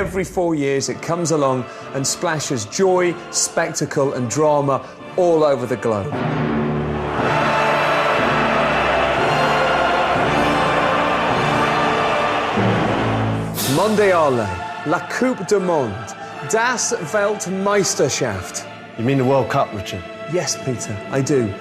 every 4 years it comes along and splashes joy, spectacle and drama all over the globe. Mondiale, La Coupe du Monde, Das Weltmeisterschaft. You mean the World Cup, Richard? Yes, Peter, I do.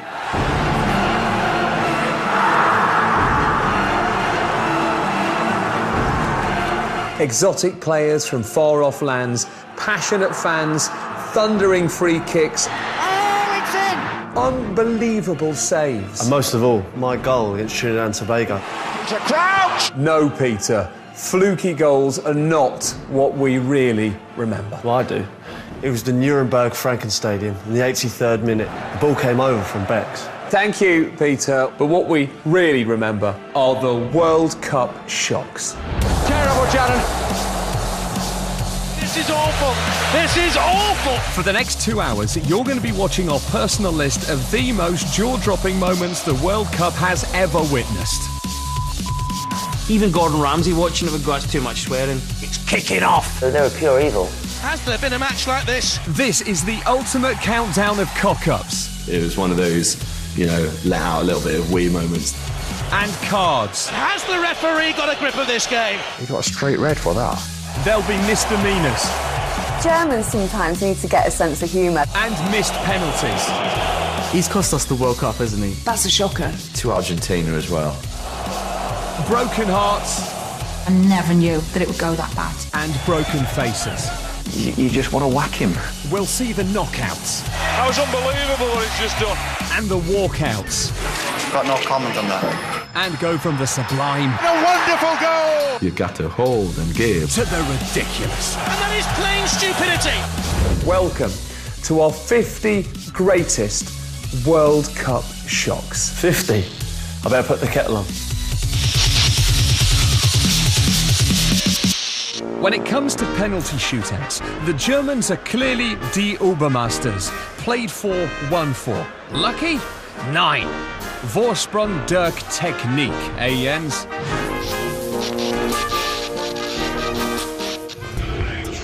Exotic players from far-off lands, passionate fans, thundering free kicks. Oh, it's in! Unbelievable saves. And most of all, my goal against Trinidad and Tobago. It's a crouch! No, Peter. Fluky goals are not what we really remember. Well, I do. It was the Nuremberg Frankenstadium in the 83rd minute. The ball came over from Bex. Thank you, Peter. But what we really remember are the World Cup shocks. Terrible, Jaron. This is awful. This is awful. For the next 2 hours, you're going to be watching our personal list of the most jaw-dropping moments the World Cup has ever witnessed. Even Gordon Ramsay watching it would go, "That's too much swearing." It's kicking off. They were pure evil. Has there been a match like this? This is the ultimate countdown of cock-ups. It was one of those, let out a little bit of wee moments. And cards. Has the referee got a grip of this game? He got a straight red for that. There'll be misdemeanours. Germans sometimes need to get a sense of humour. And missed penalties. He's cost us the World Cup, hasn't he? That's a shocker. To Argentina as well. Broken hearts. I never knew that it would go that bad. And broken faces. You just want to whack him. We'll see the knockouts. That was unbelievable what he's just done. And the walkouts. Got no comment on that. And go from the sublime A wonderful goal! You got to hold and give. to the ridiculous. And that is plain stupidity. Welcome to our 50 greatest World Cup shocks. 50. I better put the kettle on. When it comes to penalty shootouts, the Germans are clearly die Obermasters. Played for, won for. Lucky? 9. Vorsprung durch Technik, Jens?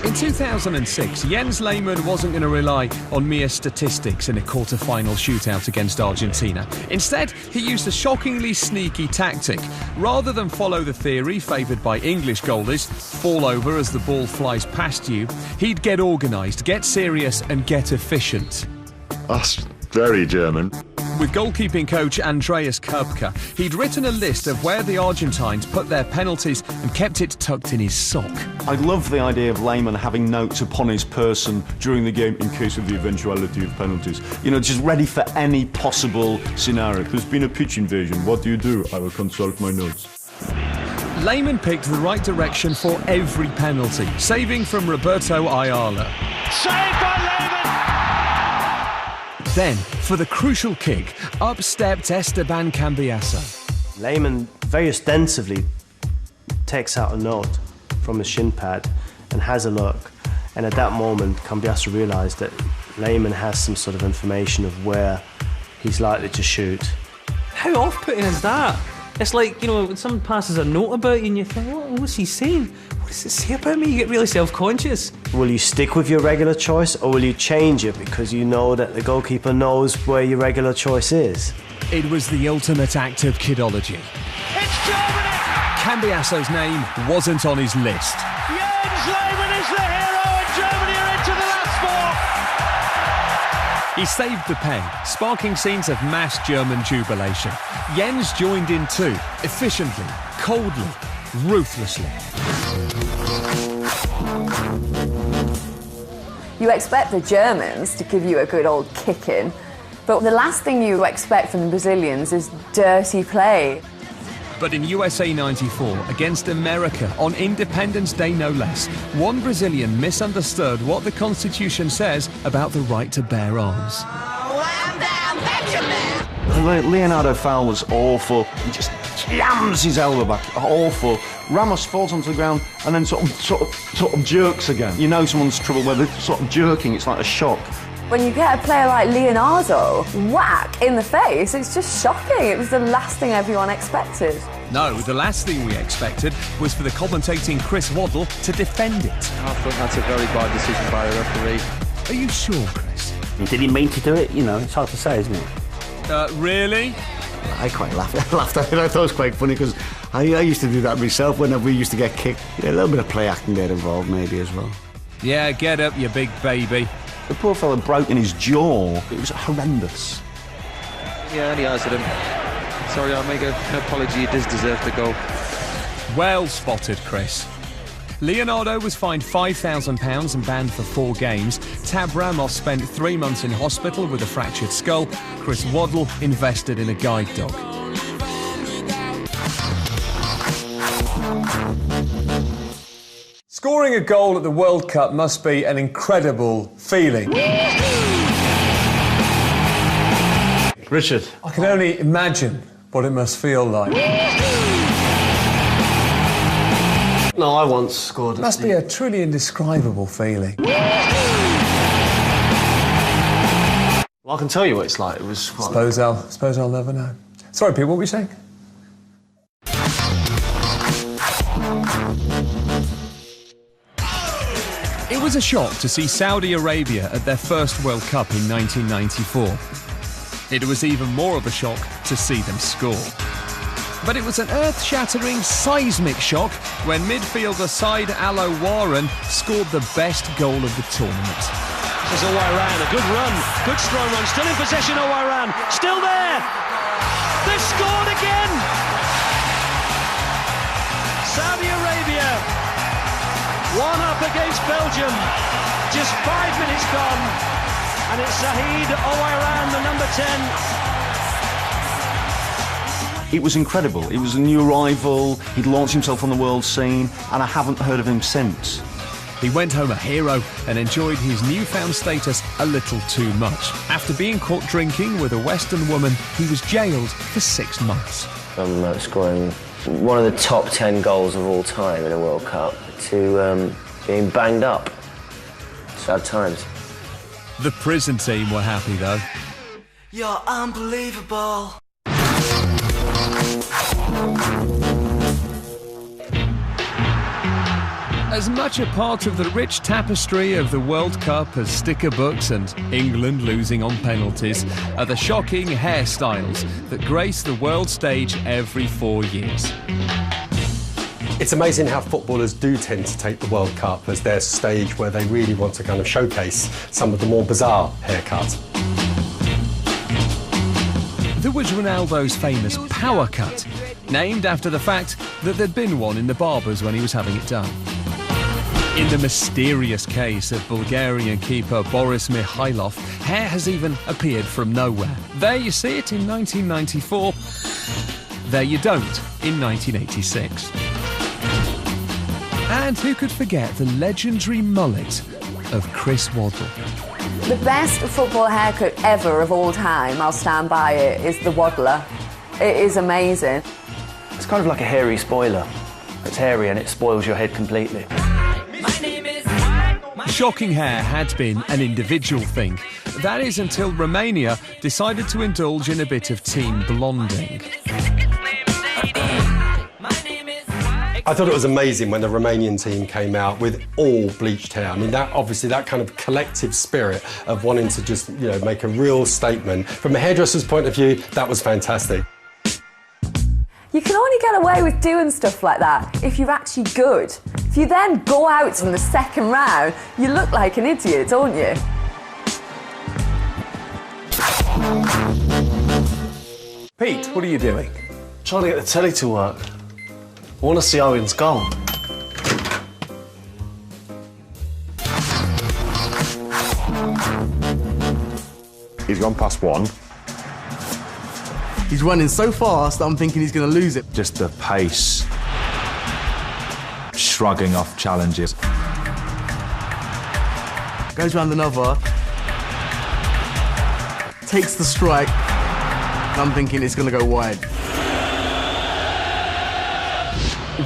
In 2006, Jens Lehmann wasn't going to rely on mere statistics in a quarter-final shootout against Argentina. Instead, he used a shockingly sneaky tactic. Rather than follow the theory favoured by English goalies, fall over as the ball flies past you, he'd get organised, get serious and get efficient. That's very German. With goalkeeping coach Andreas Köpke, he'd written a list of where the Argentines put their penalties and kept it tucked in his sock. I love the idea of Lehmann having notes upon his person during the game in case of the eventuality of penalties. Just ready for any possible scenario. There's been a pitch invasion. What do? I will consult my notes. Lehmann picked the right direction for every penalty, saving from Roberto Ayala. Saved by Lehmann! Then, for the crucial kick, up stepped Esteban Cambiasso. Lehmann very ostensibly takes out a note from his shin pad and has a look. And at that moment, Cambiasso realised that Lehmann has some sort of information of where he's likely to shoot. How off-putting is that? It's like, when someone passes a note about you and you think, what's he saying? What does it say about me? You get really self-conscious. Will you stick with your regular choice or will you change it because you know that the goalkeeper knows where your regular choice is? It was the ultimate act of kidology. It's Germany! Cambiasso's name wasn't on his list. Jens Lehmann is the hero and Germany are into the last 4. He saved the pen, sparking scenes of mass German jubilation. Jens joined in too, efficiently, coldly, ruthlessly. You expect the Germans to give you a good old kicking, but the last thing you expect from the Brazilians is dirty play. But in USA 94, against America, on Independence Day no less, one Brazilian misunderstood what the Constitution says about the right to bear arms. Leonardo foul was awful. He just jams his elbow back. Awful. Ramos falls onto the ground and then sort of jerks again. Someone's trouble where they're sort of jerking. It's like a shock. When you get a player like Leonardo, whack in the face, it's just shocking. It was the last thing everyone expected. No, the last thing we expected was for the commentating Chris Waddle to defend it. I think that's a very bad decision by the referee. Are you sure, Chris? Did he mean to do it? You know, it's hard to say, isn't it? Really? I quite laughed at it. I thought it was quite funny because I used to do that myself when we used to get kicked. Yeah, a little bit of play acting there involved maybe as well. Yeah, get up, you big baby. The poor fella broke in his jaw. It was horrendous. Yeah, and he answered him. Sorry, I'll make an apology. He does deserve to go. Well spotted, Chris. Leonardo was fined £5,000 and banned for 4 games. Tab Ramos spent 3 months in hospital with a fractured skull. Chris Waddle invested in a guide dog. Scoring a goal at the World Cup must be an incredible feeling. Richard. I can only imagine what it must feel like. No, I once scored. It must be a truly indescribable feeling. Well, I can tell you what it's like. It was quite... Suppose I'll never know. Sorry, Pete, what were you saying? It was a shock to see Saudi Arabia at their first World Cup in 1994. It was even more of a shock to see them score. But it was an earth-shattering, seismic shock when midfielder Said Al-Warren scored the best goal of the tournament. This is Al-Warren, a good run, good strong run, still in possession. Al-Warren, still there. They've scored again. Saudi Arabia, 1-up against Belgium. Just 5 minutes gone, and it's Said Al-Warren, the number 10. It was incredible. It was a new arrival. He'd launched himself on the world scene, and I haven't heard of him since. He went home a hero and enjoyed his newfound status a little too much. After being caught drinking with a Western woman, he was jailed for 6 months. From scoring one of the top 10 goals of all time in a World Cup to being banged up. Sad times. The prison team were happy, though. You're unbelievable. As much a part of the rich tapestry of the World Cup as sticker books and England losing on penalties are the shocking hairstyles that grace the world stage every 4 years. It's amazing how footballers do tend to take the World Cup as their stage where they really want to kind of showcase some of the more bizarre haircuts. There was Ronaldo's famous power cut, named after the fact that there'd been one in the barbers when he was having it done. In the mysterious case of Bulgarian keeper Boris Mikhailov, hair has even appeared from nowhere. There you see it in 1994, there you don't in 1986. And who could forget the legendary mullet of Chris Waddle? The best football haircut ever of all time, I'll stand by it, is the Waddler. It is amazing. It's kind of like a hairy spoiler. It's hairy and it spoils your head completely. Shocking hair had been an individual thing. That is until Romania decided to indulge in a bit of team blonding. I thought it was amazing when the Romanian team came out with all bleached hair. I mean, that obviously that kind of collective spirit of wanting to just, you know, make a real statement. From a hairdresser's point of view, that was fantastic. You can only get away with doing stuff like that if you're actually good. If you then go out in the second round, you look like an idiot, don't you? Pete, what are you doing? Trying to get the telly to work. I want to see Owen's goal. He's gone past one. He's running so fast that I'm thinking he's going to lose it. Just the pace. Shrugging off challenges. Goes round another. Takes the strike. I'm thinking it's going to go wide.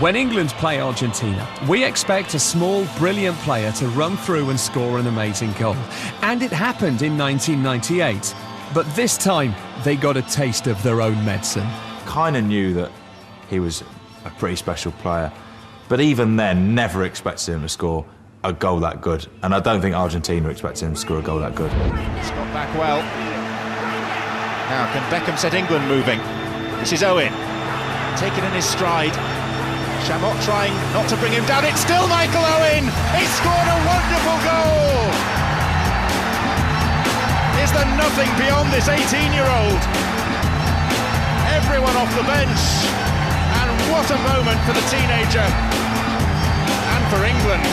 When England play Argentina, we expect a small, brilliant player to run through and score an amazing goal. And it happened in 1998. But this time, they got a taste of their own medicine. Kind of knew that He was a pretty special player. But even then, never expected him to score a goal that good. And I don't think Argentina expected him to score a goal that good. It's got back well. Now, can Beckham set England moving? This is Owen. Taken in his stride. Chamot trying not to bring him down. It's still Michael Owen! He scored a wonderful goal! Is there nothing beyond this 18-year-old? Everyone off the bench. And what a moment for the teenager. And for England.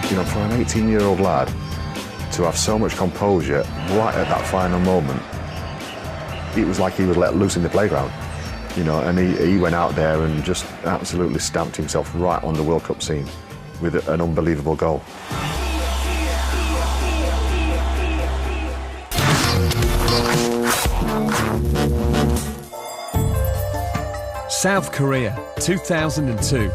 You know, for an 18-year-old lad to have so much composure right at that final moment, it was like he was let loose in the playground. You know, and he went out there and just absolutely stamped himself right on the World Cup scene with an unbelievable goal. South Korea, 2002,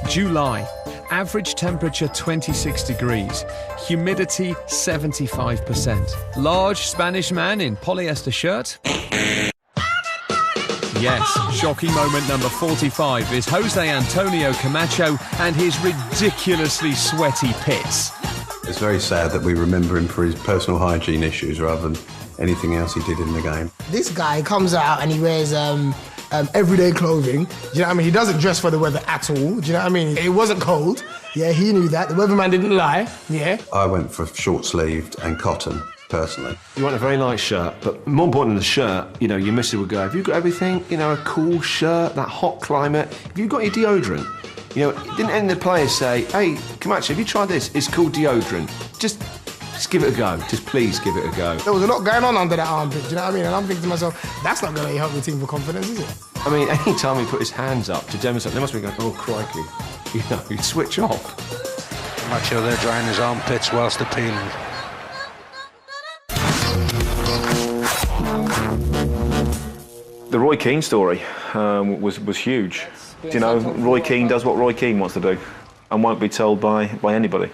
July. Average temperature 26 degrees, humidity 75%. Large Spanish man in polyester shirt. Yes, shocking moment number 45 is Jose Antonio Camacho and his ridiculously sweaty pits. It's very sad that we remember him for his personal hygiene issues rather than anything else he did in the game. This guy comes out and he wears everyday clothing. Do you know what I mean? He doesn't dress for the weather at all. Do you know what I mean? It wasn't cold. Yeah, he knew that. The weatherman didn't lie. Yeah. I went for short-sleeved and cotton, personally. You want a very nice shirt, but more important than the shirt, you know, your missus would go, have you got everything? You know, a cool shirt, that hot climate. Have you got your deodorant? You know, didn't any of the players say, hey, Camacho, have you tried this? It's called deodorant. Just give it a go. Just please give it a go. There was a lot going on under that armpit, do you know what I mean? And I'm thinking to myself, that's not going to help the team for confidence, is it? I mean, any time he put his hands up to demonstrate, they must be going, oh, crikey. You know, he'd switch off. Camacho there drying his armpits whilst appealing. The Roy Keane story was huge. Do you know, Roy Keane does what Roy Keane wants to do and won't be told by anybody.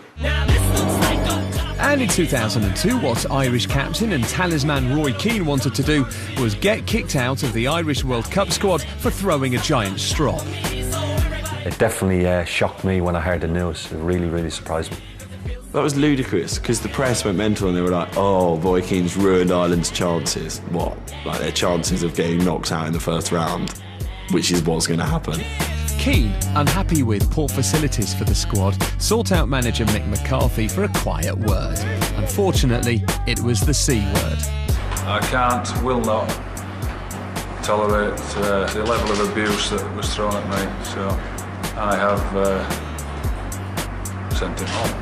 And in 2002, what Irish captain and talisman Roy Keane wanted to do was get kicked out of the Irish World Cup squad for throwing a giant strop. It definitely shocked me when I heard the news. It really, really surprised me. That was ludicrous, because the press went mental and they were like, oh, Roy Keane's ruined Ireland's chances. What? Like their chances of getting knocked out in the first round, which is what's going to happen. Keane, unhappy with poor facilities for the squad, sought out manager Mick McCarthy for a quiet word. Unfortunately, it was the C word. I will not tolerate the level of abuse that was thrown at me, so I have sent him home.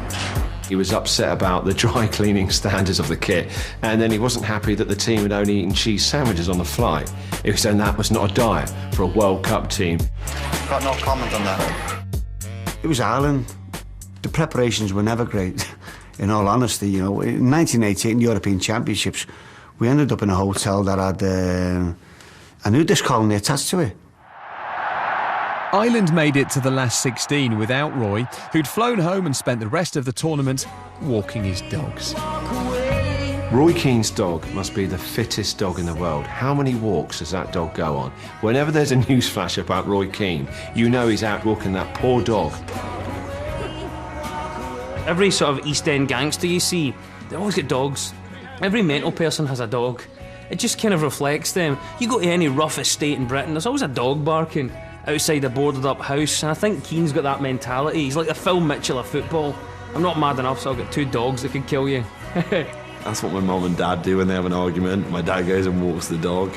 He was upset about the dry cleaning standards of the kit, and then he wasn't happy that the team had only eaten cheese sandwiches on the flight. He was saying that was not a diet for a World Cup team. Got no comment on that. It was Ireland. The preparations were never great, in all honesty. You know, in 1988 European Championships, we ended up in a hotel that had a nudist colony attached to it. Ireland made it to the last 16 without Roy, who'd flown home and spent the rest of the tournament walking his dogs. Roy Keane's dog must be the fittest dog in the world. How many walks does that dog go on? Whenever there's a news flash about Roy Keane, you know he's out walking that poor dog. Every sort of East End gangster you see, they always get dogs. Every mental person has a dog. It just kind of reflects them. You go to any rough estate in Britain, there's always a dog barking outside a boarded up house, and I think Keane's got that mentality. He's like the Phil Mitchell of football. I'm not mad enough, so I'll get two dogs that could kill you. That's what my mum and dad do when they have an argument. My dad goes and walks the dog.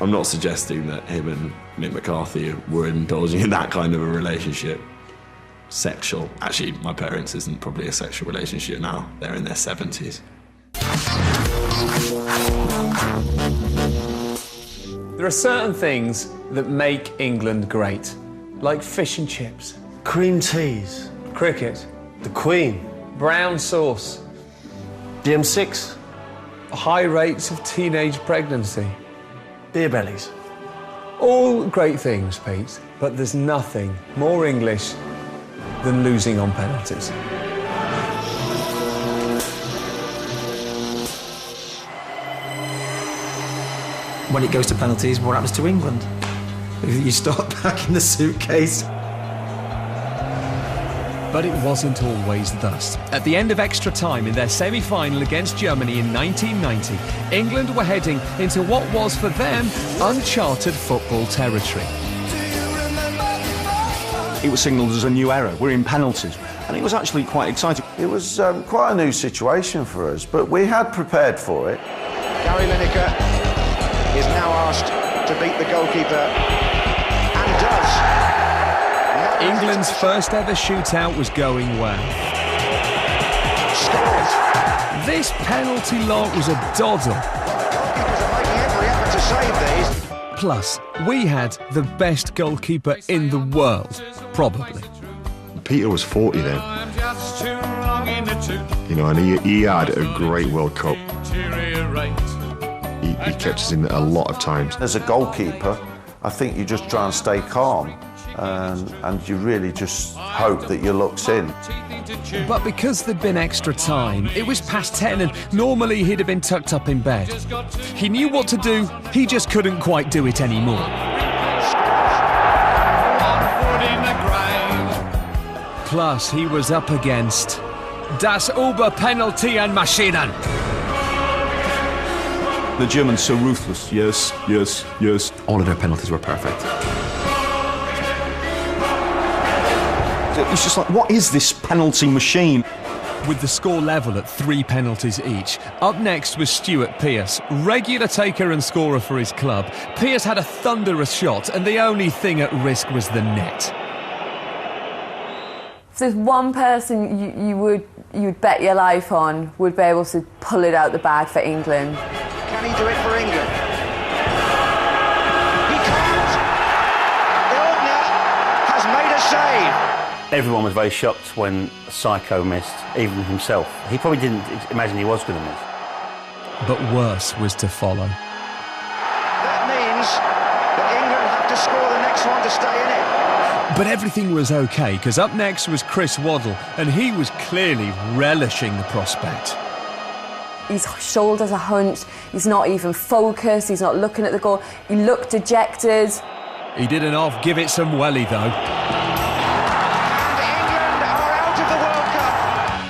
I'm not suggesting that him and Mick McCarthy were indulging in that kind of a relationship. Sexual. Actually, my parents isn't probably a sexual relationship now. They're in their 70s. There are certain things that make England great, like fish and chips, cream teas, cricket, the Queen, brown sauce, the M6, high rates of teenage pregnancy, beer bellies. All great things, Pete, but there's nothing more English than losing on penalties. When it goes to penalties, what happens to England? You start packing the suitcase. But it wasn't always thus. At the end of extra time in their semi-final against Germany in 1990, England were heading into what was for them uncharted football territory. It was signalled as a new era. We're in penalties, and it was actually quite exciting. It was quite a new situation for us, but we had prepared for it. Gary Lineker is now asked to beat the goalkeeper, and does. England's first ever shootout was going well. Scores. This penalty lot was a doddle. Goalkeepers are making every effort to save these. Plus, we had the best goalkeeper in the world, probably. Peter was 40 then. You know, and he had a great World Cup. He kept us in a lot of times. As a goalkeeper, I think you just try and stay calm. And you really just hope that your luck's in. But because there'd been extra time, it was past 10 and normally he'd have been tucked up in bed. He knew what to do, he just couldn't quite do it anymore. Plus, he was up against Das Oberpenalty-Maschinen. The Germans so ruthless. Yes, yes, yes. All of their penalties were perfect. It's just like, what is this penalty machine? With the score level at 3 penalties each, up next was Stuart Pearce, regular taker and scorer for his club. Pearce had a thunderous shot, and the only thing at risk was the net. If there's one person you would bet your life on would be able to pull it out the bag for England. Can he do it for England? He can't! Gardner has made a save. Everyone was very shocked when Psycho missed, even himself. He probably didn't imagine he was going to miss. But worse was to follow. That means that England have to score the next one to stay in it. But everything was okay, because up next was Chris Waddle, and he was clearly relishing the prospect. His shoulders are hunched, he's not even focused, he's not looking at the goal, he looked dejected. He didn't half give it some welly, though.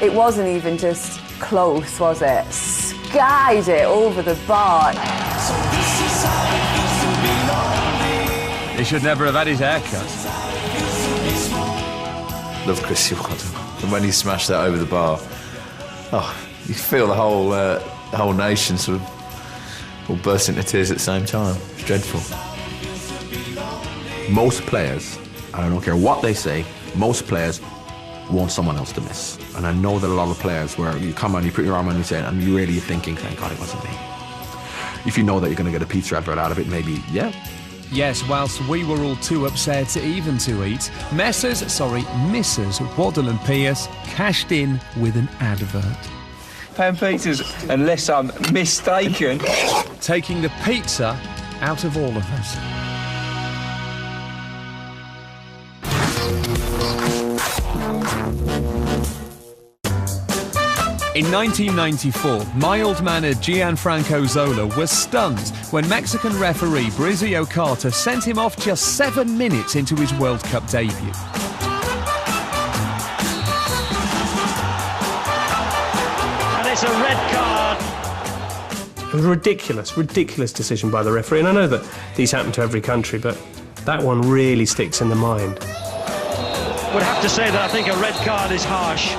It wasn't even just close, was it? Skied it over the bar. He should never have had his haircut. Love Chris Waddle. And when he smashed that over the bar, you feel the whole nation sort of all burst into tears at the same time. It's dreadful. Most players, I don't care what they say, most players want someone else to miss. And I know that a lot of players where you come on, you put your arm on your head, and you really thinking, thank God it wasn't me. If you know that you're going to get a pizza advert out of it, maybe, yeah. Yes, whilst we were all too upset even to eat, Mrs. Waddle and Pearce cashed in with an advert. Pan Peters, unless I'm mistaken. Taking the pizza out of all of us. In 1994, mild-mannered Gianfranco Zola was stunned when Mexican referee Brizio Carter sent him off just 7 minutes into his World Cup debut. And it's a red card. It was a ridiculous decision by the referee, and I know that these happen to every country, but that one really sticks in the mind. Would have to say that I think a red card is harsh.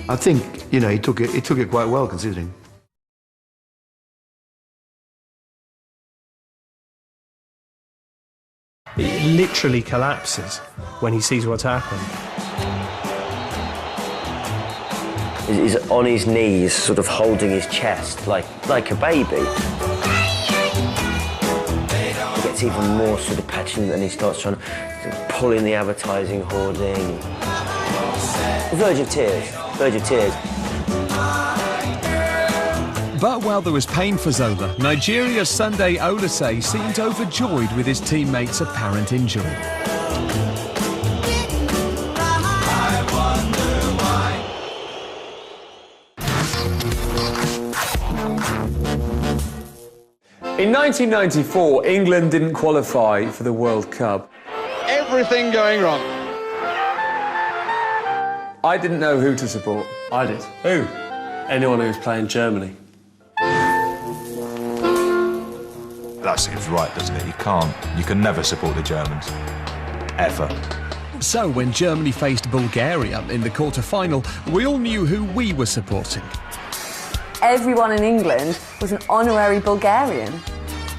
I think, you know, he took it quite well, considering. It literally collapses when he sees what's happened. He's on his knees, sort of holding his chest like a baby. He gets even more sort of petulant and he starts trying to pull in the advertising hoarding. Verge of tears. But while there was pain for Zola, Nigeria's Sunday Olasey seemed overjoyed with his teammates' apparent injury. In 1994, England didn't qualify for the World Cup. Everything going wrong. I didn't know who to support. I did. Who? Anyone who was playing Germany. That seems right, doesn't it? You can never support the Germans. Ever. So when Germany faced Bulgaria in the quarter-final, we all knew who we were supporting. Everyone in England was an honorary Bulgarian.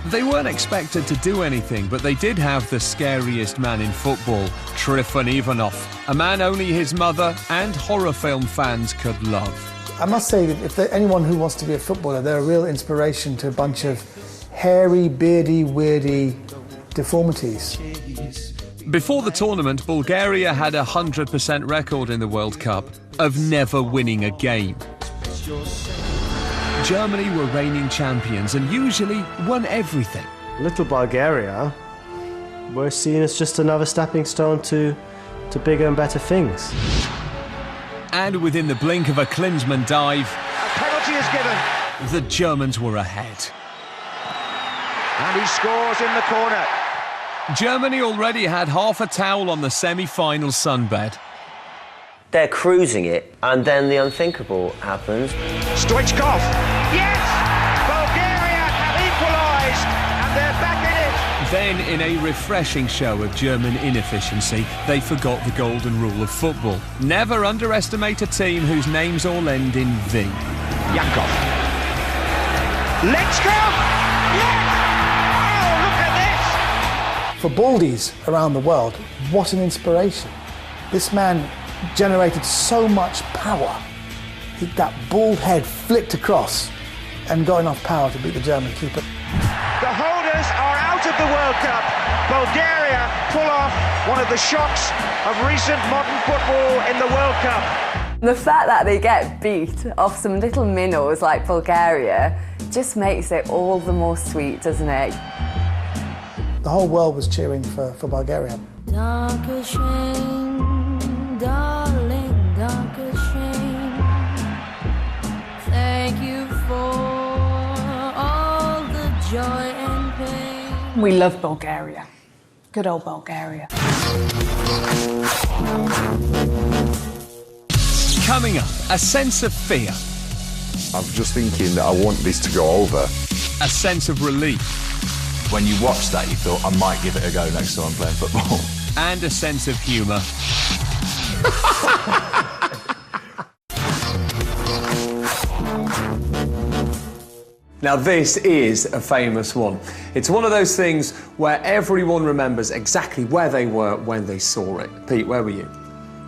They weren't expected to do anything, but they did have the scariest man in football, Trifon Ivanov, a man only his mother and horror film fans could love. I must say that if anyone who wants to be a footballer, they're a real inspiration to a bunch of hairy, beardy, weirdy deformities. Before the tournament, Bulgaria had a 100% record in the World Cup of never winning a game. Germany were reigning champions and usually won everything. Little Bulgaria were seen as just another stepping stone to bigger and better things. And within the blink of a Klinsmann dive, A penalty is given. the Germans were ahead. And he scores in the corner. Germany already had half a towel on the semi-final sunbed. They're cruising it, and then the unthinkable happens. Stoichkov. Yes! Bulgaria have equalised, and they're back in it. Then, in a refreshing show of German inefficiency, they forgot the golden rule of football. Never underestimate a team whose names all end in V. Yankov. Let's go! Yes! Oh, look at this! For Baldies around the world, what an inspiration. This man generated so much power. That bald head flicked across and got enough power to beat the German keeper. The holders are out of the World Cup. Bulgaria pull off one of the shocks of recent modern football in the World Cup. The fact that they get beat off some little minnows like Bulgaria just makes it all the more sweet, doesn't it? The whole world was cheering for Bulgaria. Darker shame, darling, darker shame. Thank you for all the joy and pain. We love Bulgaria. Good old Bulgaria. Coming up, a sense of fear. I'm just thinking that I want this to go over. A sense of relief. When you watched that, you thought, I might give it a go next time I'm playing football. And a sense of humour. Now this is a famous one. It's one of those things where everyone remembers exactly where they were when they saw it. Pete, where were you?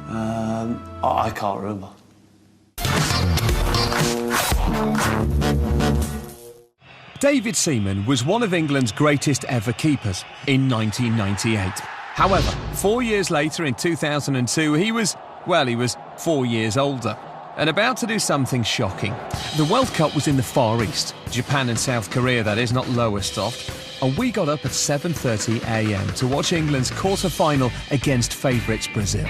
I can't remember. David Seaman was one of England's greatest ever keepers in 1998. However, 4 years later in 2002, he was 4 years older and about to do something shocking. The World Cup was in the Far East, Japan and South Korea, that is, not Lowestoft, and we got up at 7:30 a.m. to watch England's quarter-final against favourites Brazil.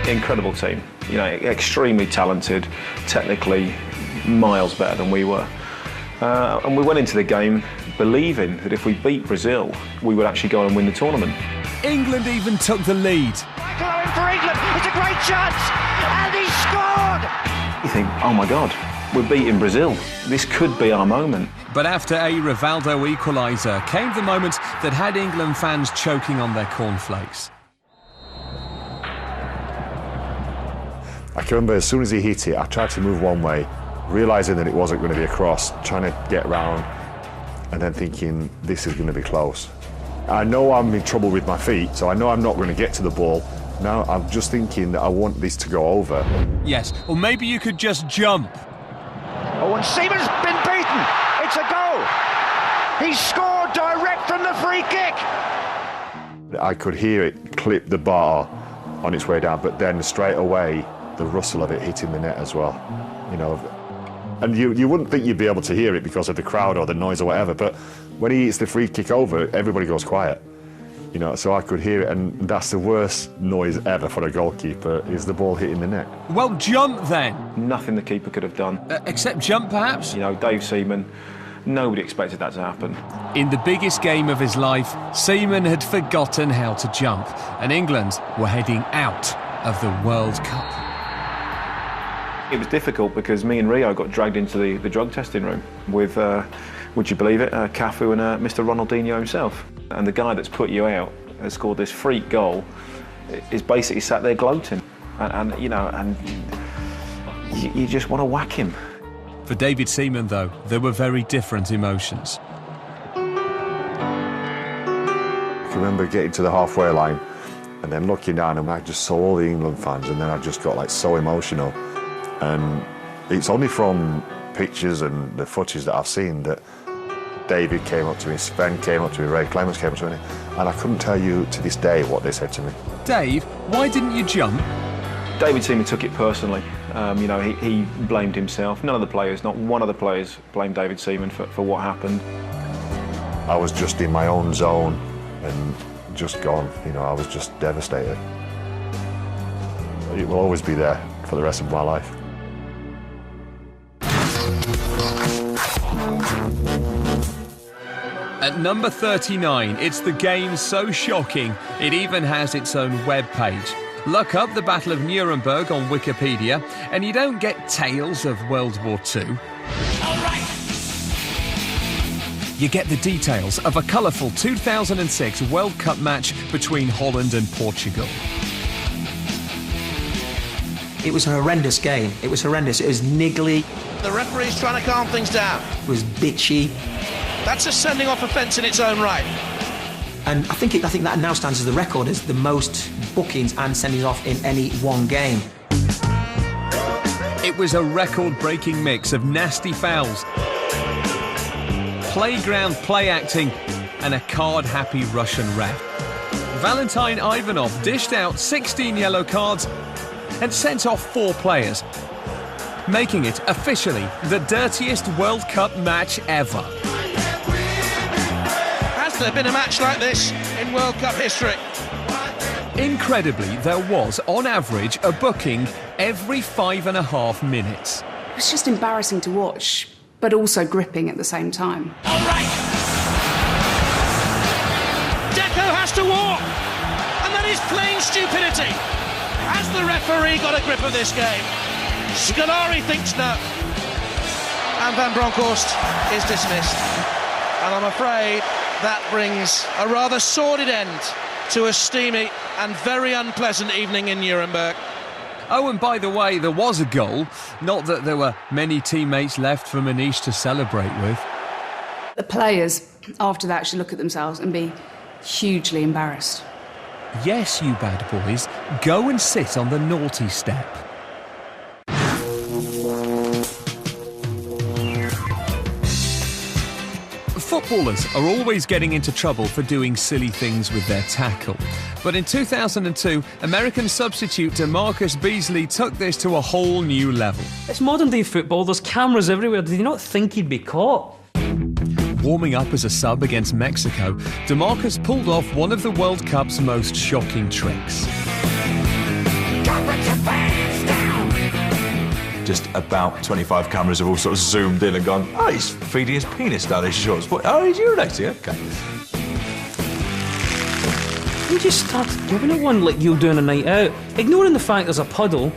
Incredible team, you know, extremely talented, technically miles better than we were. And we went into the game believing that if we beat Brazil, we would actually go and win the tournament. England even took the lead. Michael Owen for England, it's a great chance, and he scored! You think, oh my God, we're beating Brazil. This could be our moment. But after a Rivaldo equaliser came the moment that had England fans choking on their cornflakes. I can remember as soon as he hit it, I tried to move one way, realising that it wasn't going to be a cross, trying to get round, and then thinking, this is going to be close. I know I'm in trouble with my feet, so I know I'm not going to get to the ball. Now I'm just thinking that I want this to go over. Yes, or maybe you could just jump. Oh, and Seaman's been beaten. It's a goal. He scored direct from the free kick. I could hear it clip the bar on its way down, but then straight away, the rustle of it hitting the net as well. You know, and you wouldn't think you'd be able to hear it because of the crowd or the noise or whatever, but when he hits the free kick over, everybody goes quiet. You know, so I could hear it, and that's the worst noise ever for a goalkeeper, is the ball hitting the net. Well, jump then. Nothing the keeper could have done. Except jump, perhaps? You know, Dave Seaman Nobody expected that to happen. In the biggest game of his life, Seaman had forgotten how to jump, and England were heading out of the World Cup. It was difficult because me and Rio got dragged into the drug testing room with, would you believe it, Cafu and Mr. Ronaldinho himself. And the guy that's put you out has scored this freak goal, is basically sat there gloating. And you know, and you just want to whack him. For David Seaman, though, there were very different emotions. I can remember getting to the halfway line and then looking down and I just saw all the England fans and then I just got like so emotional. And it's only from pictures and the footage that I've seen that David came up to me, Sven came up to me, Ray Clemens came up to me, and I couldn't tell you to this day what they said to me. Dave, why didn't you jump? David Seaman took it personally. You know, he blamed himself. None of the players, not one of the players, blamed David Seaman for what happened. I was just in my own zone and just gone. You know, I was just devastated. It will always be there for the rest of my life. At number 39, it's the game so shocking, it even has its own web page. Look up the Battle of Nuremberg on Wikipedia, and you don't get tales of World War II. You get the details of a colourful 2006 World Cup match between Holland and Portugal. It was a horrendous game. It was horrendous. It was niggly. The referee's trying to calm things down. It was bitchy. That's a sending off offence in its own right. And I think that now stands as the record as the most bookings and sendings off in any one game. It was a record-breaking mix of nasty fouls, playground play acting, and a card-happy Russian ref. Valentin Ivanov dished out 16 yellow cards and sent off 4 players, making it officially the dirtiest World Cup match ever. Has there been a match like this in World Cup history? Incredibly, there was, on average, a booking every 5.5 minutes. It was just embarrassing to watch, but also gripping at the same time. Deco has to walk, and that is plain stupidity. Has the referee got a grip of this game? Scolari thinks no. And Van Bronckhorst is dismissed. And I'm afraid that brings a rather sordid end to a steamy and very unpleasant evening in Nuremberg. Oh, and by the way, there was a goal. Not that there were many teammates left for Manish to celebrate with. The players, after that, should look at themselves and be hugely embarrassed. Yes, you bad boys, go and sit on the naughty step. Footballers are always getting into trouble for doing silly things with their tackle. But in 2002, American substitute DeMarcus Beasley took this to a whole new level. It's modern-day football, there's cameras everywhere. Did you not think he'd be caught? Warming up as a sub against Mexico, DeMarcus pulled off one of the World Cup's most shocking tricks. Just about 25 cameras have all sort of zoomed in and gone, oh, he's feeding his penis down his shorts. What? Oh, he's urinating, okay. You just start giving it one like you'll do on a night out, ignoring the fact there's a puddle.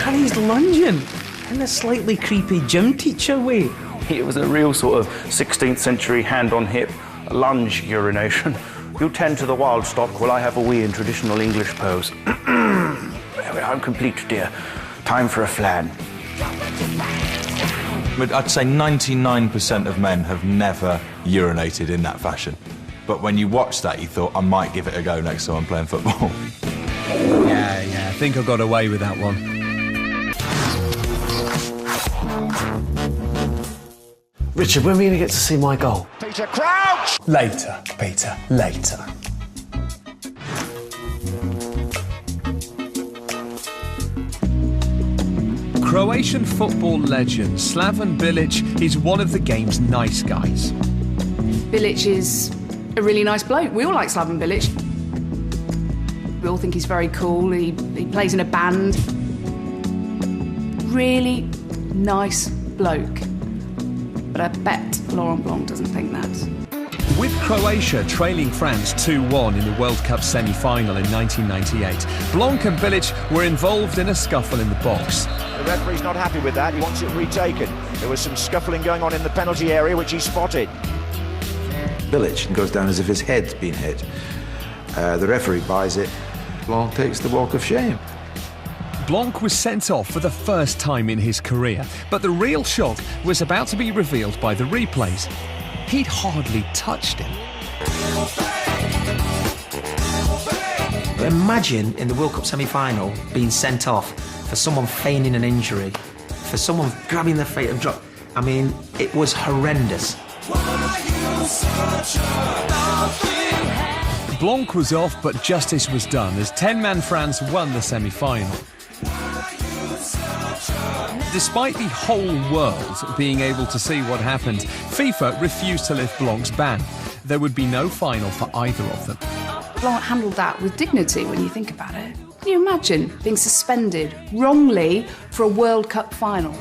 And he's lunging in a slightly creepy gym teacher way. It was a real sort of 16th century hand-on-hip lunge urination. You tend to the wild stock while I have a wee in traditional English pose. I'm complete, dear. Time for a flan. But I'd say 99% of men have never urinated in that fashion. But when you watch that, you thought, I might give it a go next time I'm playing football. Yeah, I think I got away with that one. Richard, when are we going to get to see my goal? Peter Crouch! Later, Peter, later. Croatian football legend Slaven Bilic is one of the game's nice guys. Bilic is a really nice bloke. We all like Slaven Bilic. We all think he's very cool. He plays in a band. Really nice bloke. But I bet Laurent Blanc doesn't think that. With Croatia trailing France 2-1 in the World Cup semi-final in 1998, Blanc and Bilic were involved in a scuffle in the box. The referee's not happy with that. He wants it retaken. There was some scuffling going on in the penalty area, which he spotted. Bilic goes down as if his head's been hit. The referee buys it. Blanc takes the walk of shame. Blanc was sent off for the first time in his career, but the real shock was about to be revealed by the replays. He'd hardly touched him. Imagine in the World Cup semi-final being sent off for someone feigning an injury, for someone grabbing their feet and drop. I mean, it was horrendous. Blanc was off, but justice was done as 10-man France won the semi-final. Despite the whole world being able to see what happened, FIFA refused to lift Blanc's ban. There would be no final for either of them. Blanc handled that with dignity when you think about it. Can you imagine being suspended wrongly for a World Cup final?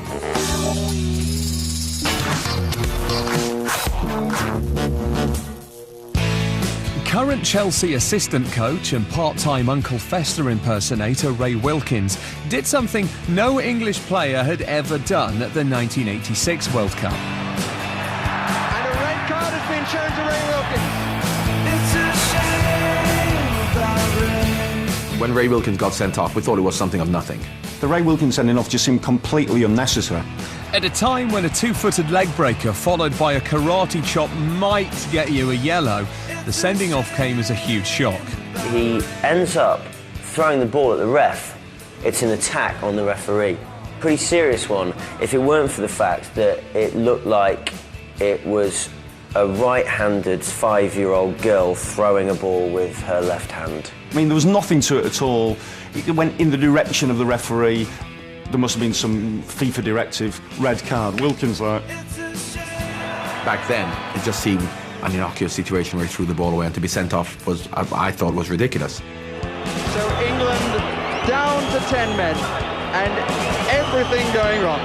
Current Chelsea assistant coach and part-time Uncle Fester impersonator Ray Wilkins did something no English player had ever done at the 1986 World Cup. And a red card has been shown to Ray Wilkins. When Ray Wilkins got sent off, we thought it was something of nothing. The Ray Wilkins sending off just seemed completely unnecessary. At a time when a two-footed leg breaker followed by a karate chop might get you a yellow, the sending off came as a huge shock. He ends up throwing the ball at the ref. It's an attack on the referee. Pretty serious one, if it weren't for the fact that it looked like it was a right-handed 5-year-old girl throwing a ball with her left hand. I mean, there was nothing to it at all. It went in the direction of the referee. There must have been some FIFA directive, red card. Wilkins, like... Back then, it just seemed an innocuous situation where he threw the ball away, and to be sent off was, I thought, was ridiculous. So England down to 10 men and everything going wrong.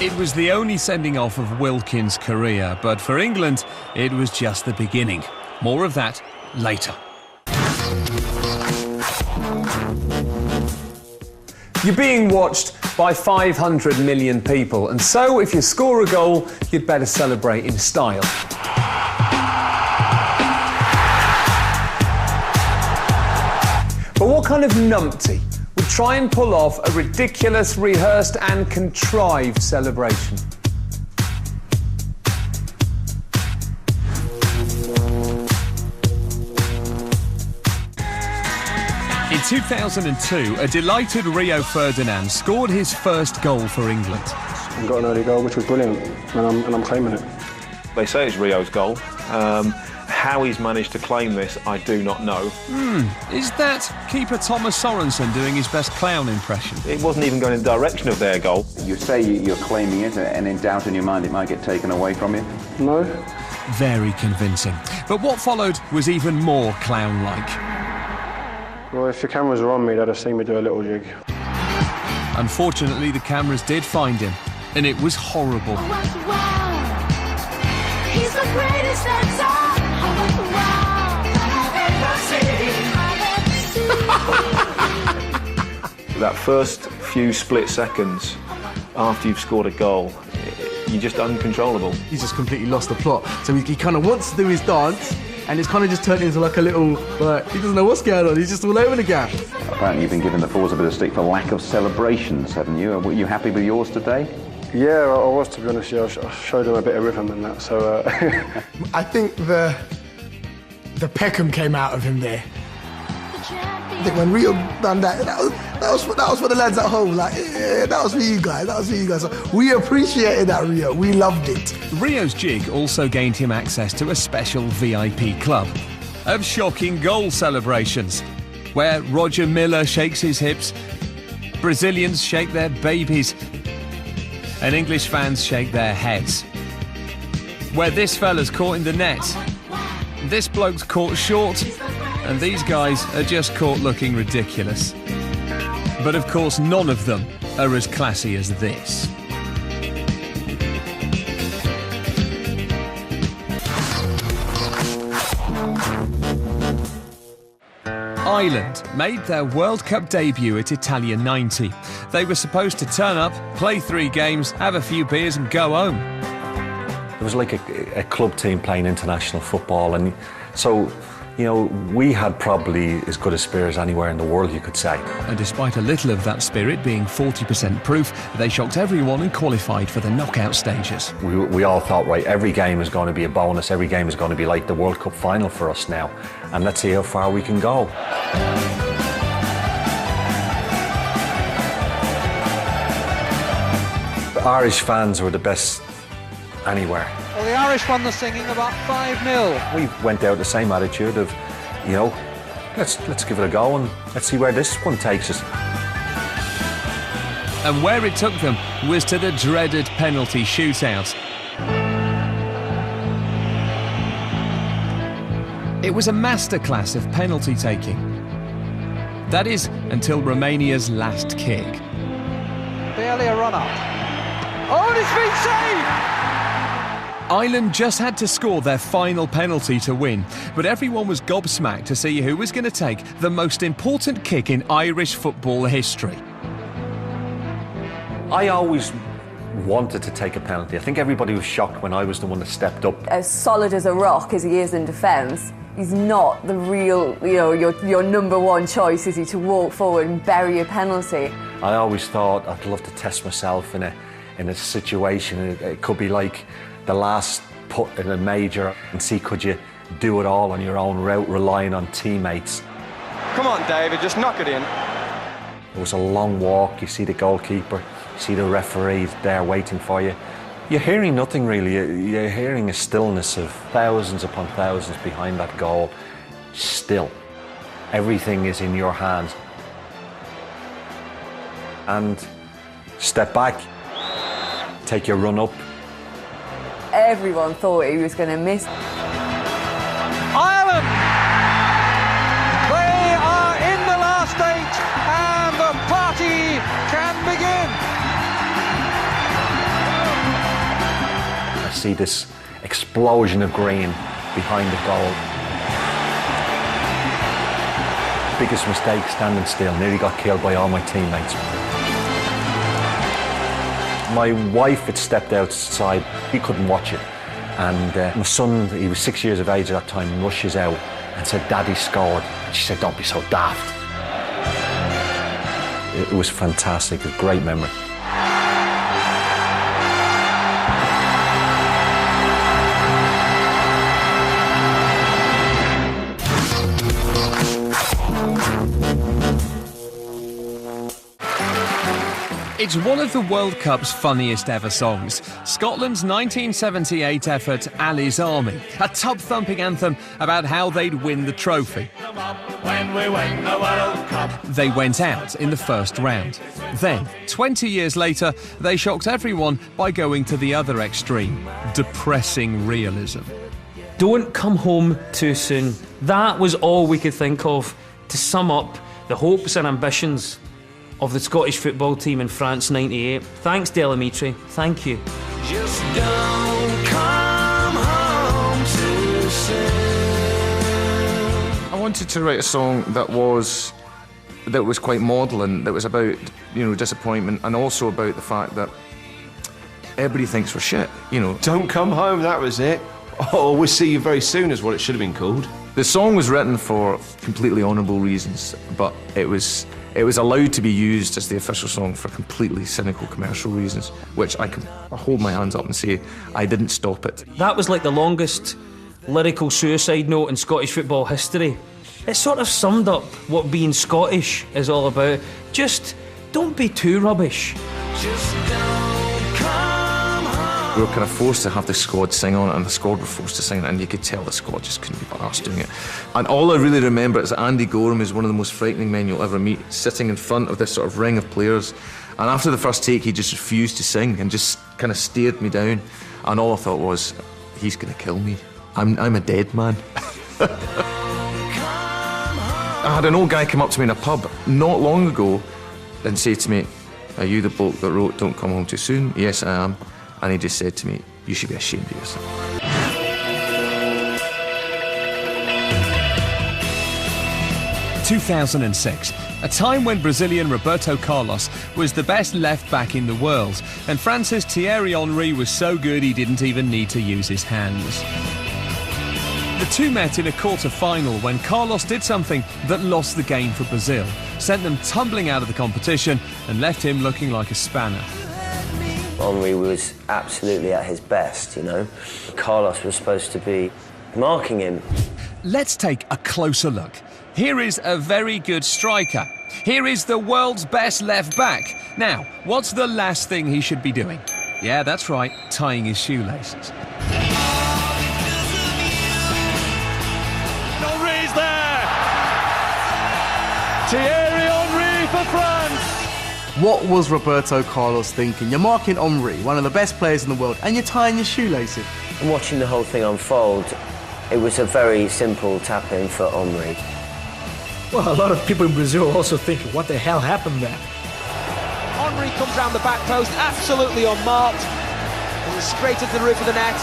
It was the only sending off of Wilkins' career, but for England, it was just the beginning. More of that later. You're being watched by 500 million people, and so if you score a goal, you'd better celebrate in style. But what kind of numpty would try and pull off a ridiculous, rehearsed and contrived celebration? In 2002, a delighted Rio Ferdinand scored his first goal for England. I got an early goal, which was brilliant, and I'm claiming it. They say it's Rio's goal. How he's managed to claim this, I do not know. Is that keeper Thomas Sorensen doing his best clown impression? It wasn't even going in the direction of their goal. You say you're claiming it, and in doubt in your mind it might get taken away from you? No. Very convincing. But what followed was even more clown-like. Well, if the cameras were on me, they'd have seen me do a little jig. Unfortunately, the cameras did find him, and it was horrible. He's the greatest that's all. That first few split seconds after you've scored a goal, you're just uncontrollable. He's just completely lost the plot. So he kind of wants to do his dance, and it's kind of just turned into like a little, like, he doesn't know what's going on. He's just all over the gap. Apparently you've been giving the Force a bit of stick for lack of celebrations, haven't you? Were you happy with yours today? Yeah, I was, to be honest. Yeah, I showed them a bit of rhythm and that, so... I think the Peckham came out of him there. I think when Rio done that was for the lads at home. Like, yeah, that was for you guys. That was for you guys. So we appreciated that, Rio. We loved it. Rio's jig also gained him access to a special VIP club of shocking goal celebrations, where Roger Miller shakes his hips, Brazilians shake their babies, and English fans shake their heads. Where this fella's caught in the net, this bloke's caught short, and these guys are just caught looking ridiculous. But of course, none of them are as classy as this. Ireland made their World Cup debut at Italia 90. They were supposed to turn up, play 3 games, have a few beers and go home. It was like a club team playing international football, and so, you know, we had probably as good a spirit as anywhere in the world, you could say. And despite a little of that spirit being 40% proof, they shocked everyone and qualified for the knockout stages. We all thought, right, every game is going to be a bonus, every game is going to be like the World Cup final for us now, and let's see how far we can go. The Irish fans were the best anywhere. Well, the Irish won the singing about 5-0. We went out the same attitude of, you know, let's give it a go and let's see where this one takes us. And where it took them was to the dreaded penalty shootout. It was a masterclass of penalty taking. That is, until Romania's last kick. Barely a run-up. Oh, and it's been saved! Ireland just had to score their final penalty to win, but everyone was gobsmacked to see who was going to take the most important kick in Irish football history. I always wanted to take a penalty. I think everybody was shocked when I was the one that stepped up. As solid as a rock as he is in defence, he's not the real, you know, your number one choice, is he, to walk forward and bury a penalty. I always thought I'd love to test myself in a situation. It could be like the last putt in a major and see could you do it all on your own route, relying on teammates. Come on, David, just knock it in. It was a long walk. You see the goalkeeper, you see the referee there waiting for you. You're hearing nothing really. You're hearing a stillness of thousands upon thousands behind that goal. Still. Everything is in your hands. And step back, take your run up. Everyone thought he was going to miss. Ireland! They are in the last 8 and the party can begin. I see this explosion of green behind the goal. Biggest mistake, standing still. Nearly got killed by all my teammates. My wife had stepped outside. He couldn't watch it. And my son, he was 6 years of age at that time, rushes out and said, "Daddy scored." She said, "Don't be so daft." It was fantastic. It was a great memory. It's one of the World Cup's funniest ever songs. Scotland's 1978 effort, Ali's Army, a tub-thumping anthem about how they'd win the trophy. When we win the World Cup. They went out in the first round. Then, 20 years later, they shocked everyone by going to the other extreme, depressing realism. Don't come home too soon. That was all we could think of to sum up the hopes and ambitions of the Scottish football team in France '98. Thanks, Delamitri. Thank you. Just don't come home too soon. I wanted to write a song that was quite maudlin, that was about, you know, disappointment, and also about the fact that everybody thinks we're shit, you know. Don't come home, that was it. Oh, we'll see you very soon is what it should have been called. The song was written for completely honourable reasons, but it was allowed to be used as the official song for completely cynical commercial reasons, which I can hold my hands up and say I didn't stop it. That was like the longest lyrical suicide note in Scottish football history. It sort of summed up what being Scottish is all about. Just don't be too rubbish. Just don't come home. We were kind of forced to have the squad sing on it, and the squad were forced to sing it, and you could tell the squad just couldn't be arsed doing it. And all I really remember is that Andy Gorham is one of the most frightening men you'll ever meet, sitting in front of this sort of ring of players. And after the first take, he just refused to sing and just kind of stared me down. And all I thought was, he's going to kill me. I'm a dead man. I had an old guy come up to me in a pub not long ago and say to me, "Are you the bloke that wrote Don't Come Home Too Soon?" "Yes, I am." And he just said to me, "You should be ashamed of yourself." 2006, a time when Brazilian Roberto Carlos was the best left-back in the world, and France's Thierry Henry was so good he didn't even need to use his hands. The two met in a quarter-final when Carlos did something that lost the game for Brazil, sent them tumbling out of the competition and left him looking like a spanner. Henry was absolutely at his best, you know. Carlos was supposed to be marking him. Let's take a closer look. Here is a very good striker. Here is the world's best left-back. Now, what's the last thing he should be doing? Yeah, that's right, tying his shoelaces. Henry's there! Thierry Henry for France! What was Roberto Carlos thinking? You're marking Henry, one of the best players in the world, and you're tying your shoelaces. And watching the whole thing unfold, it was a very simple tap-in for Henry. Well, a lot of people in Brazil also think, what the hell happened there? Henry comes round the back post, absolutely unmarked. Straight into the roof of the net.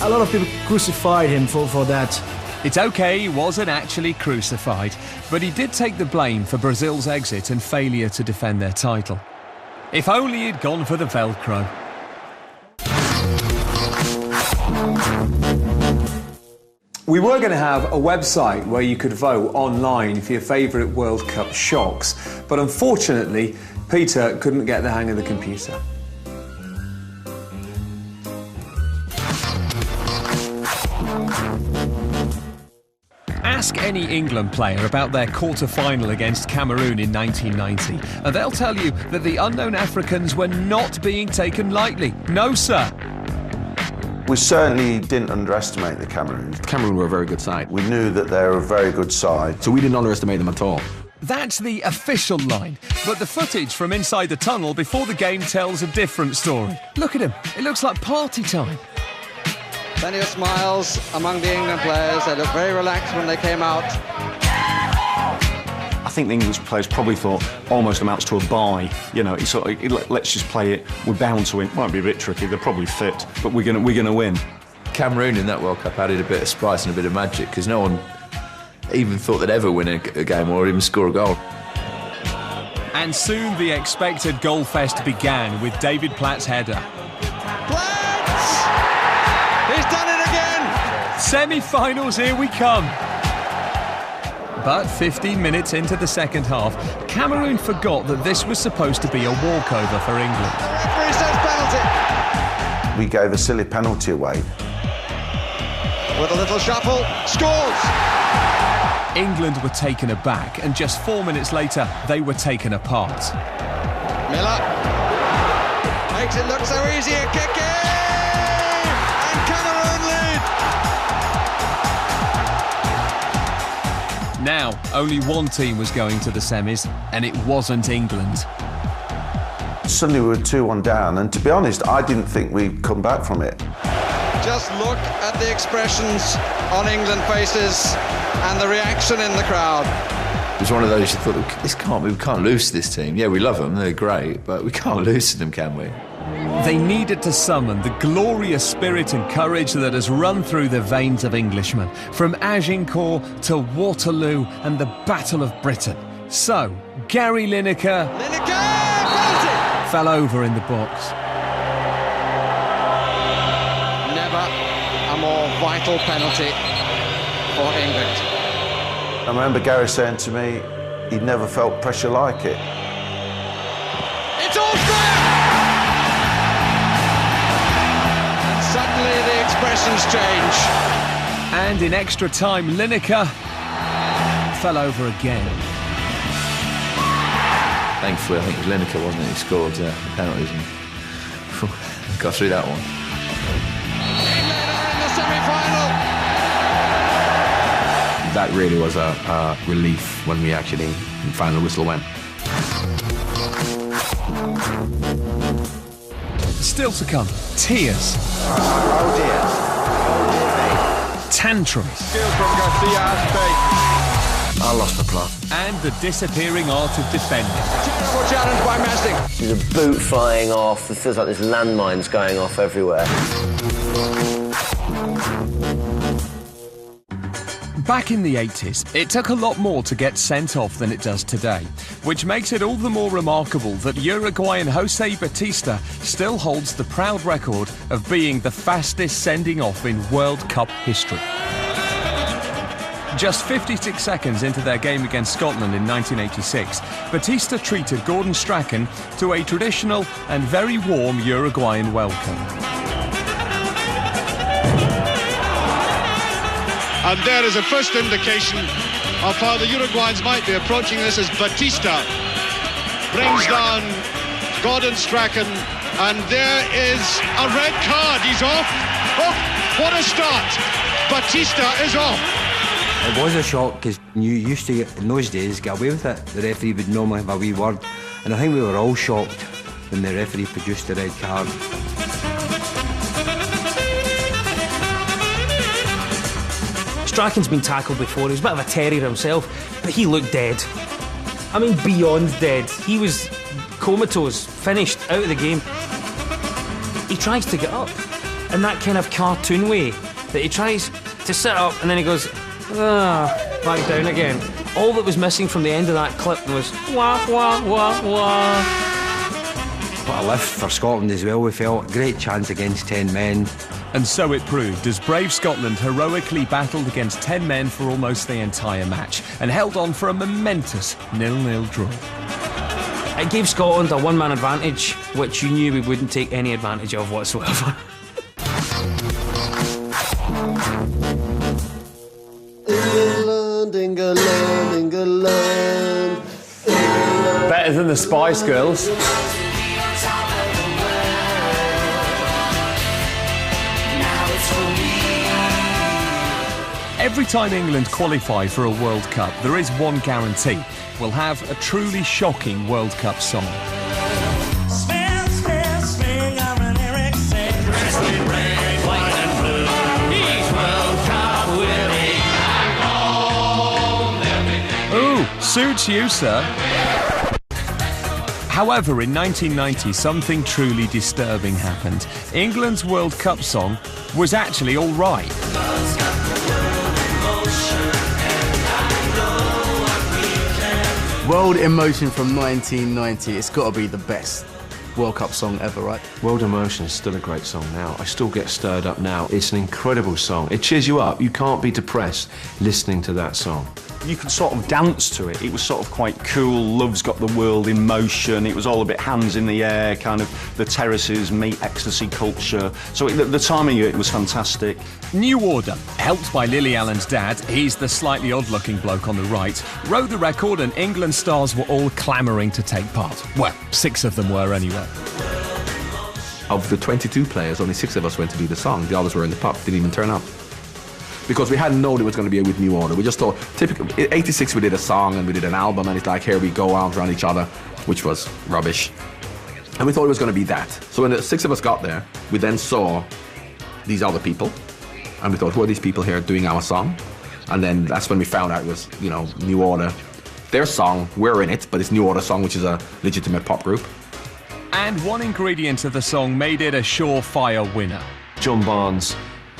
A lot of people crucified him for that. It's okay, he wasn't actually crucified, but he did take the blame for Brazil's exit and failure to defend their title. If only he'd gone for the Velcro. We were going to have a website where you could vote online for your favourite World Cup shocks, but unfortunately, Peter couldn't get the hang of the computer. Ask any England player about their quarter-final against Cameroon in 1990, and they'll tell you that the unknown Africans were not being taken lightly. No, sir. We certainly didn't underestimate the Cameroons. Cameroon were a very good side. We knew that they were a very good side. So we didn't underestimate them at all. That's the official line, but the footage from inside the tunnel before the game tells a different story. Look at him, it looks like party time. Plenty of smiles among the England players. They looked very relaxed when they came out. I think the English players probably thought almost amounts to a bye. You know, it's sort of, let's just play it. We're bound to win. Might be a bit tricky. They're probably fit, but we're gonna win. Cameroon in that World Cup added a bit of spice and a bit of magic because no one even thought they'd ever win a game or even score a goal. And soon the expected goal fest began with David Platt's header. Platts! He's done it again! Semi-finals, here we come. But 15 minutes into the second half, Cameroon forgot that this was supposed to be a walkover for England. The referee says penalty. We gave a silly penalty away. With a little shuffle, scores! England were taken aback, and just 4 minutes later, they were taken apart. Miller makes it look so easy, a kick in! And Cameroon lead! Now, only one team was going to the semis, and it wasn't England. Suddenly we were 2-1 down, and to be honest, I didn't think we'd come back from it. Just look at the expressions on England faces and the reaction in the crowd. It was one of those you thought, we can't lose to this team. Yeah, we love them, they're great, but we can't lose to them, can we? They needed to summon the glorious spirit and courage that has run through the veins of Englishmen, from Agincourt to Waterloo and the Battle of Britain. So, Gary Lineker fell over in the box. Never a more vital penalty for England. I remember Gary saying to me, he'd never felt pressure like it. It's all fair! And suddenly the expressions change. And in extra time, Lineker fell over again. Thankfully, I think it was Lineker, wasn't it? He scored the penalties and got through that one. England are in the semi-final. That really was a relief when we actually, the final whistle went. Still to come, tears. Oh dear. Oh dear. Tantrums. Skill from Garcia. I lost the plot. And the disappearing art of defending. Terrible challenge by Mastic. There's a boot flying off. It feels like there's landmines going off everywhere. Back in the 80s, it took a lot more to get sent off than it does today, which makes it all the more remarkable that Uruguayan Jose Batista still holds the proud record of being the fastest sending off in World Cup history. Just 56 seconds into their game against Scotland in 1986, Batista treated Gordon Strachan to a traditional and very warm Uruguayan welcome. And there is a first indication of how the Uruguayans might be approaching this as Batista brings down Gordon Strachan, and there is a red card. He's off. Oh, what a start. Batista is off. It was a shock because you used to, in those days, get away with it. The referee would normally have a wee word, and I think we were all shocked when the referee produced the red card. Strachan's been tackled before. He was a bit of a terrier himself, but he looked dead. I mean, beyond dead. He was comatose, finished, out of the game. He tries to get up in that kind of cartoon way, that he tries to sit up and then he goes, back down again. All that was missing from the end of that clip was wah, wah, wah, wah. What a lift for Scotland as well, we felt. Great chance against 10 men. And so it proved, as brave Scotland heroically battled against 10 men for almost the entire match and held on for a momentous 0-0 draw. It gave Scotland a one-man advantage, which you knew we wouldn't take any advantage of whatsoever. England, England, England. Better than the Spice Girls. Every time England qualify for a World Cup, there is one guarantee. We'll have a truly shocking World Cup song. Ooh, suits you, sir. However, in 1990, something truly disturbing happened. England's World Cup song was actually all right. World Emotion from 1990. It's got to be the best World Cup song ever, right? World Emotion is still a great song now. I still get stirred up now. It's an incredible song. It cheers you up. You can't be depressed listening to that song. You could sort of dance to it. It was sort of quite cool. Love's got the world in motion. It was all a bit hands in the air, kind of the terraces meet ecstasy culture. So the timing of it was fantastic. New Order, helped by Lily Allen's dad, he's the slightly odd-looking bloke on the right, wrote the record and England stars were all clamouring to take part. Well, 6 of them were anyway. Of the 22 players, only 6 of us went to do the song. The others were in the pub, didn't even turn up. Because we hadn't known it was going to be with New Order. We just thought, typically, in 86 we did a song and we did an album and it's like, here we go, arms around each other, which was rubbish. And we thought it was going to be that. So when the 6 of us got there, we then saw these other people and we thought, who are these people here doing our song? And then that's when we found out it was, you know, New Order. Their song, we're in it, but it's New Order song, which is a legitimate pop group. And one ingredient of the song made it a surefire winner. John Barnes,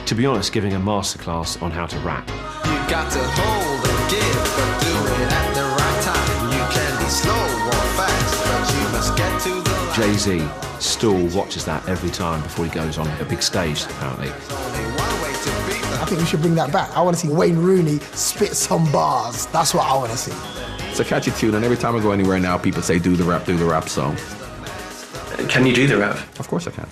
to be honest, giving a masterclass on how to rap. You got to hold and give, but do it at the right time. You can be slow or fast, but you must get to the line. Jay-Z still watches that every time before he goes on a big stage, apparently. I think we should bring that back. I want to see Wayne Rooney spit some bars. That's what I want to see. It's a catchy tune, and every time I go anywhere now, people say, do the rap song. Can you do the rap? Of course I can.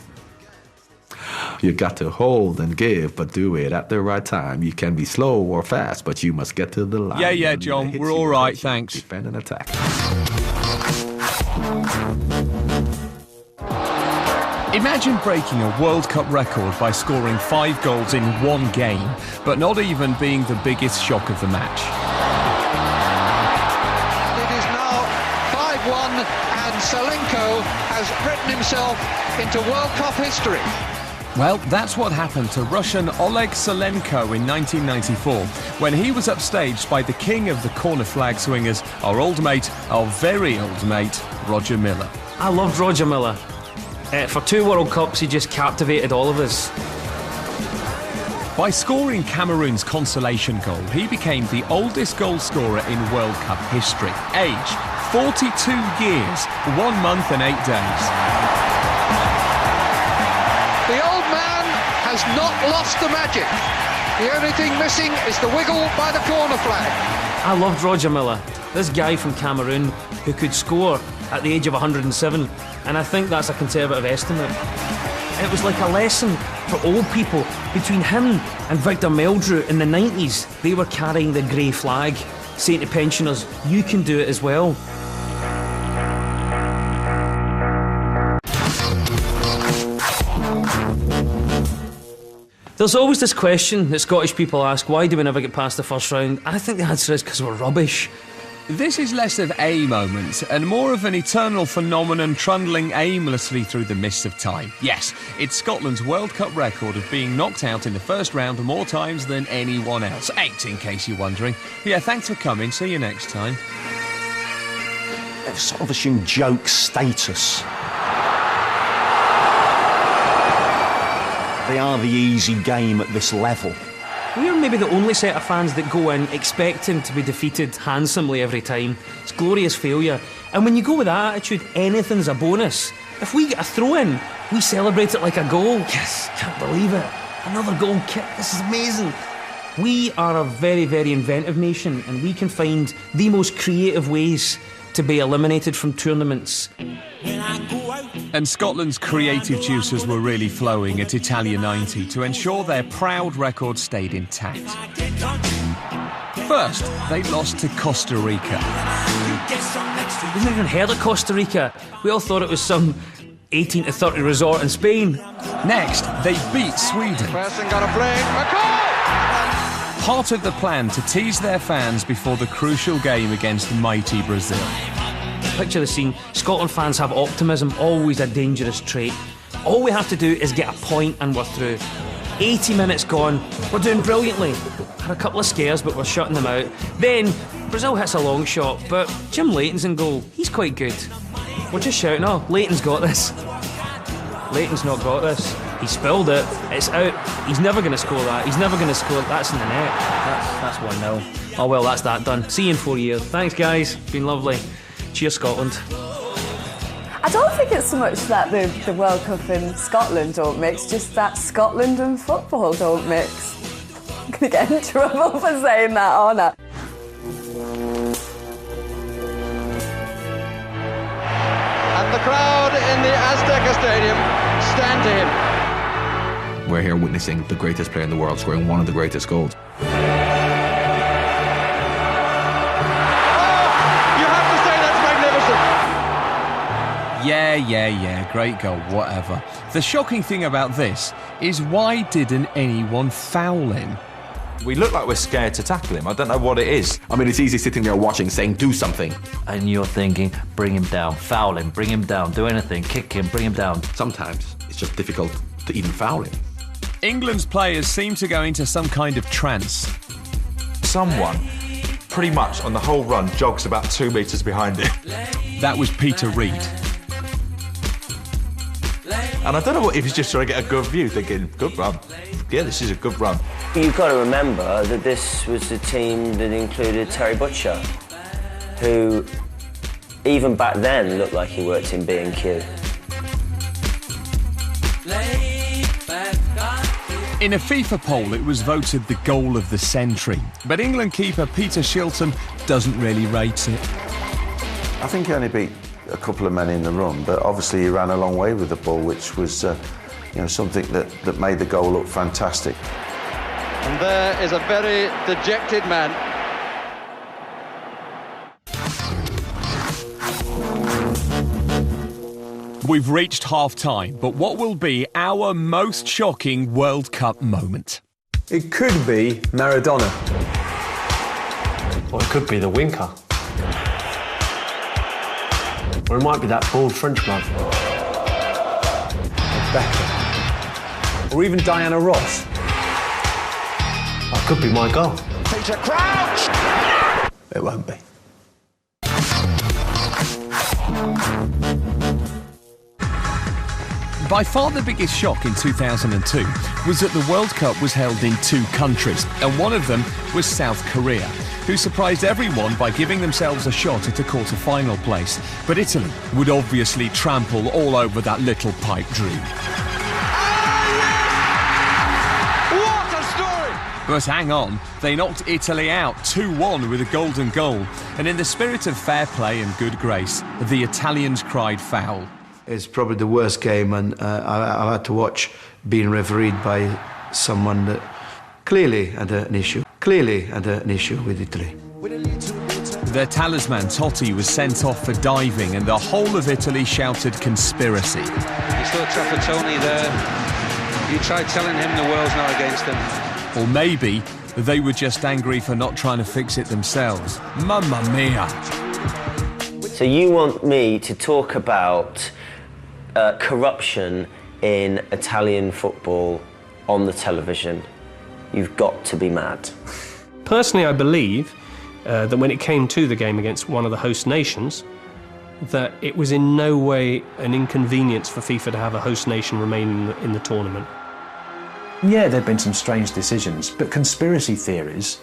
You got to hold and give, but do it at the right time. You can be slow or fast, but you must get to the line. Yeah, John, we're all right, thanks. Defend and attack. Imagine breaking a World Cup record by scoring 5 goals in one game, but not even being the biggest shock of the match. It is now 5-1 and Salenko has written himself into World Cup history. Well, that's what happened to Russian Oleg Salenko in 1994 when he was upstaged by the king of the corner flag swingers, our old mate, our very old mate, Roger Milla. I loved Roger Milla. For 2 World Cups, he just captivated all of us. By scoring Cameroon's consolation goal, he became the oldest goal scorer in World Cup history. Age, 42 years, 1 month and 8 days. The old man has not lost the magic. The only thing missing is the wiggle by the corner flag. I loved Roger Milla, this guy from Cameroon who could score at the age of 107, and I think that's a conservative estimate. It was like a lesson for old people. Between him and Victor Meldrew in the 90s, they were carrying the grey flag, saying to pensioners, you can do it as well. There's always this question that Scottish people ask, why do we never get past the first round? I think the answer is because we're rubbish. This is less of a moment and more of an eternal phenomenon trundling aimlessly through the mists of time. Yes, it's Scotland's World Cup record of being knocked out in the first round more times than anyone else. 8, in case you're wondering. Yeah, thanks for coming. See you next time. They've sort of assumed joke status. They are the easy game at this level. We're maybe the only set of fans that go in expecting to be defeated handsomely every time. It's glorious failure. And when you go with that attitude, anything's a bonus. If we get a throw-in, we celebrate it like a goal. Yes, can't believe it. Another goal kick. This is amazing. We are a very, very inventive nation, and we can find the most creative ways to be eliminated from tournaments. And Scotland's creative juices were really flowing at Italia 90 to ensure their proud record stayed intact. First, they lost to Costa Rica. We've never even heard of Costa Rica. We all thought it was some 18 to 30 resort in Spain. Next, they beat Sweden. Person got a fling. McCall! Part of the plan to tease their fans before the crucial game against mighty Brazil. Picture the scene. Scotland fans have optimism, always a dangerous trait. All we have to do is get a point and we're through. 80 minutes gone, we're doing brilliantly. Had a couple of scares, but we're shutting them out. Then, Brazil hits a long shot, but Jim Leighton's in goal. He's quite good. We're just shouting, oh, Leighton's got this. Leighton's not got this. He spilled it, it's out. He's never going to score that. He's never going to score it. That's in the net. That's 1-0. Oh well, that's that done. See you in 4 years. Thanks guys, been lovely. Cheers Scotland. I don't think it's so much that the World Cup in Scotland don't mix, just that Scotland and football don't mix. I'm going to get in trouble for saying that, aren't I? And the crowd in the Azteca Stadium stand to him. We're here witnessing the greatest player in the world scoring one of the greatest goals. Yeah, great goal, whatever. The shocking thing about this is why didn't anyone foul him? We look like we're scared to tackle him. I don't know what it is. I mean, it's easy sitting there watching, saying, do something. And you're thinking, bring him down, foul him, bring him down, do anything, kick him, bring him down. Sometimes it's just difficult to even foul him. England's players seem to go into some kind of trance. Someone, pretty much on the whole run, jogs about 2 metres behind him. That was Peter Reid. And I don't know if he's just trying to get a good view, thinking, good run. Yeah, this is a good run. You've got to remember that this was the team that included Terry Butcher, who even back then looked like he worked in B&Q. In a FIFA poll, it was voted the goal of the century. But England keeper Peter Shilton doesn't really rate it. I think he only beat a couple of men in the run, but obviously he ran a long way with the ball, which was something that made the goal look fantastic. And there is a very dejected man. We've reached half-time, but what will be our most shocking World Cup moment? It could be Maradona. Or it could be the Winker. Or it might be that bald French bloke. Beckham. Or even Diana Ross. That could be my goal. Peter Crouch! It won't be. By far the biggest shock in 2002 was that the World Cup was held in 2 countries, and one of them was South Korea, who surprised everyone by giving themselves a shot at a quarter-final place. But Italy would obviously trample all over that little pipe dream. What a story! But hang on, they knocked Italy out 2-1 with a golden goal, and in the spirit of fair play and good grace, the Italians cried foul. It's probably the worst game, and I've had to watch being refereed by someone that clearly had an issue with Italy. Their talisman Totti was sent off for diving, and the whole of Italy shouted conspiracy. You saw Trapattoni there. You tried telling him the world's not against him. Or maybe they were just angry for not trying to fix it themselves. Mamma mia! So you want me to talk about corruption in Italian football on the television? You've got to be mad. Personally, I believe that when it came to the game against one of the host nations, that it was in no way an inconvenience for FIFA to have a host nation remain in the tournament. Yeah, there have been some strange decisions, but conspiracy theories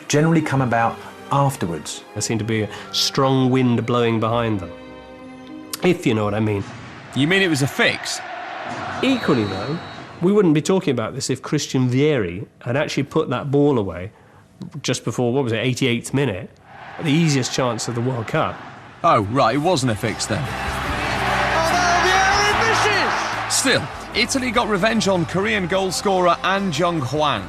generally come about afterwards. There seemed to be a strong wind blowing behind them, if you know what I mean. You mean it was a fix? Equally, though, we wouldn't be talking about this if Christian Vieri had actually put that ball away just before, 88th minute, the easiest chance of the World Cup. Oh, right, it wasn't a fix then. Vieri misses! Still, Italy got revenge on Korean goal scorer An Jung-hwan.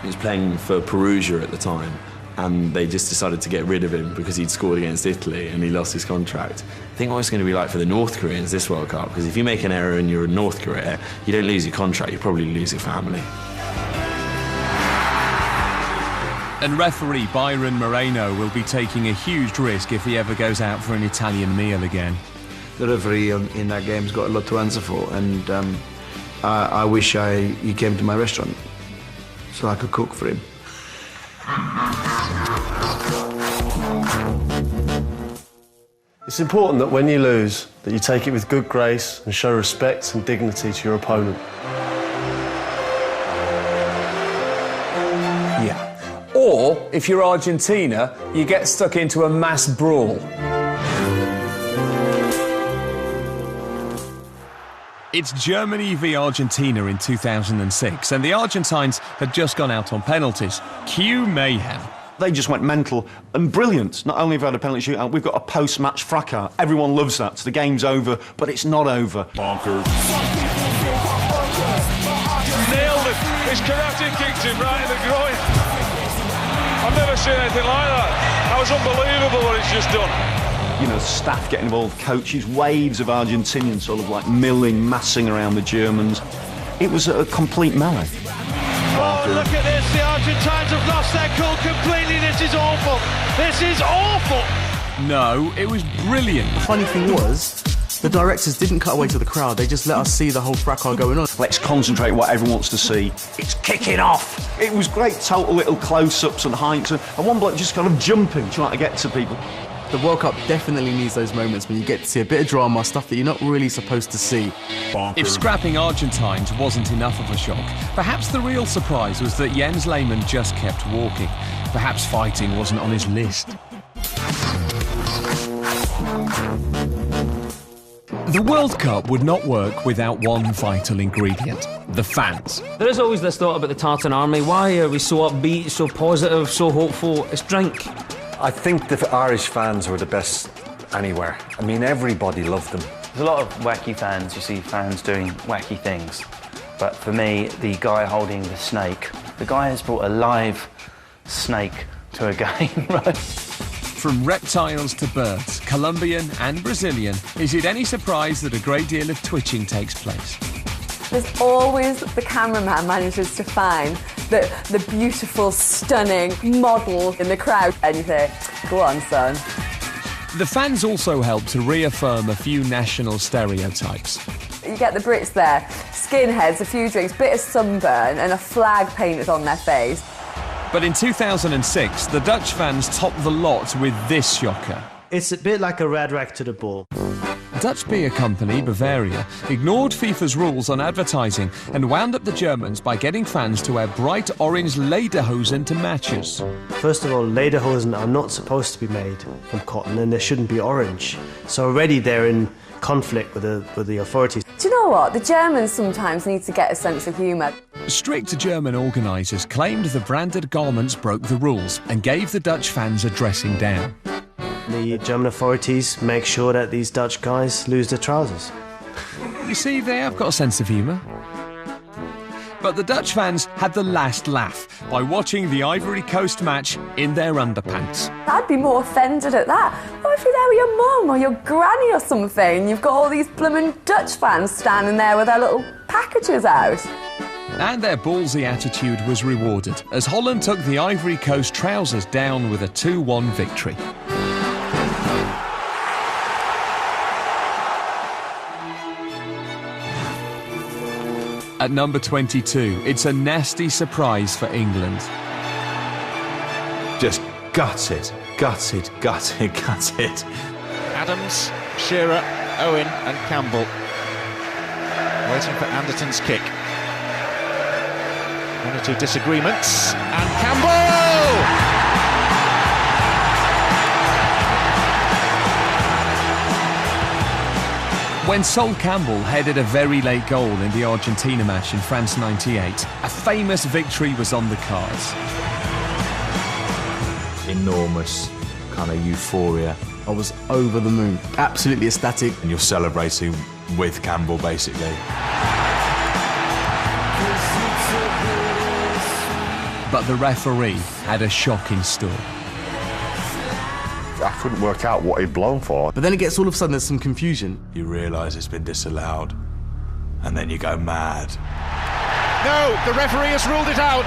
He was playing for Perugia at the time, and they just decided to get rid of him because he'd scored against Italy and he lost his contract. I think what it's going to be like for the North Koreans this World Cup, because if you make an error and you're in North Korea, you don't lose your contract, you probably lose your family. And referee Byron Moreno will be taking a huge risk if he ever goes out for an Italian meal again. The referee in that game's got a lot to answer for, and I wish he came to my restaurant so I could cook for him. It's important that when you lose, that you take it with good grace and show respect and dignity to your opponent. Yeah. Or, if you're Argentina, you get stuck into a mass brawl. It's Germany v Argentina in 2006, and the Argentines had just gone out on penalties. Cue mayhem. They just went mental and brilliant. Not only have we had a penalty shootout, we've got a post-match fracas. Everyone loves that. So the game's over, but it's not over. Bonkers. Nailed it. His karate kicked him right in the groin. I've never seen anything like that. That was unbelievable what he's just done. You know, staff getting involved, coaches, waves of Argentinians sort of like massing around the Germans. It was a complete melee. Oh, look at this. The Argentines have lost their cool completely. This is awful. This is awful. No, it was brilliant. The funny thing was, the directors didn't cut away to the crowd. They just let us see the whole fracas going on. Let's concentrate what everyone wants to see. It's kicking off. It was great, total little close-ups and heights, and one bloke just kind of jumping, trying to get to people. The World Cup definitely needs those moments when you get to see a bit of drama, stuff that you're not really supposed to see. Bonkers. If scrapping Argentines wasn't enough of a shock, perhaps the real surprise was that Jens Lehmann just kept walking. Perhaps fighting wasn't on his list. The World Cup would not work without one vital ingredient: the fans. There is always this thought about the Tartan Army. Why are we so upbeat, so positive, so hopeful? It's drink. I think the Irish fans were the best anywhere. I mean, everybody loved them. There's a lot of wacky fans. You see fans doing wacky things. But for me, the guy holding the snake, the guy has brought a live snake to a game, right? From reptiles to birds, Colombian and Brazilian, is it any surprise that a great deal of twitching takes place? There's always the cameraman manages to find the beautiful, stunning model in the crowd. And you think, go on, son. The fans also help to reaffirm a few national stereotypes. You get the Brits there, skinheads, a few drinks, bit of sunburn and a flag painted on their face. But in 2006, the Dutch fans topped the lot with this shocker. It's a bit like a red rag to the bull. Dutch beer company Bavaria ignored FIFA's rules on advertising and wound up the Germans by getting fans to wear bright orange lederhosen to matches. First of all, lederhosen are not supposed to be made from cotton and they shouldn't be orange. So already they're in conflict with the authorities. Do you know what? The Germans sometimes need to get a sense of humour. Strict German organisers claimed the branded garments broke the rules and gave the Dutch fans a dressing down. The German authorities make sure that these Dutch guys lose their trousers. You see, they have got a sense of humour. But the Dutch fans had the last laugh by watching the Ivory Coast match in their underpants. I'd be more offended at that. What if you're there with your mum or your granny or something? You've got all these blooming Dutch fans standing there with their little packages out. And their ballsy attitude was rewarded as Holland took the Ivory Coast trousers down with a 2-1 victory. At number 22, it's a nasty surprise for England. Just gutted. Adams, Shearer, Owen and Campbell waiting for Anderton's kick. One or two disagreements, and Campbell! When Sol Campbell headed a very late goal in the Argentina match in France '98, a famous victory was on the cards. Enormous kind of euphoria. I was over the moon, absolutely ecstatic. And you're celebrating with Campbell, basically. But the referee had a shocking story. I couldn't work out what he'd blown for. But then it gets all of a sudden there's some confusion. You realise it's been disallowed, and then you go mad. No, the referee has ruled it out,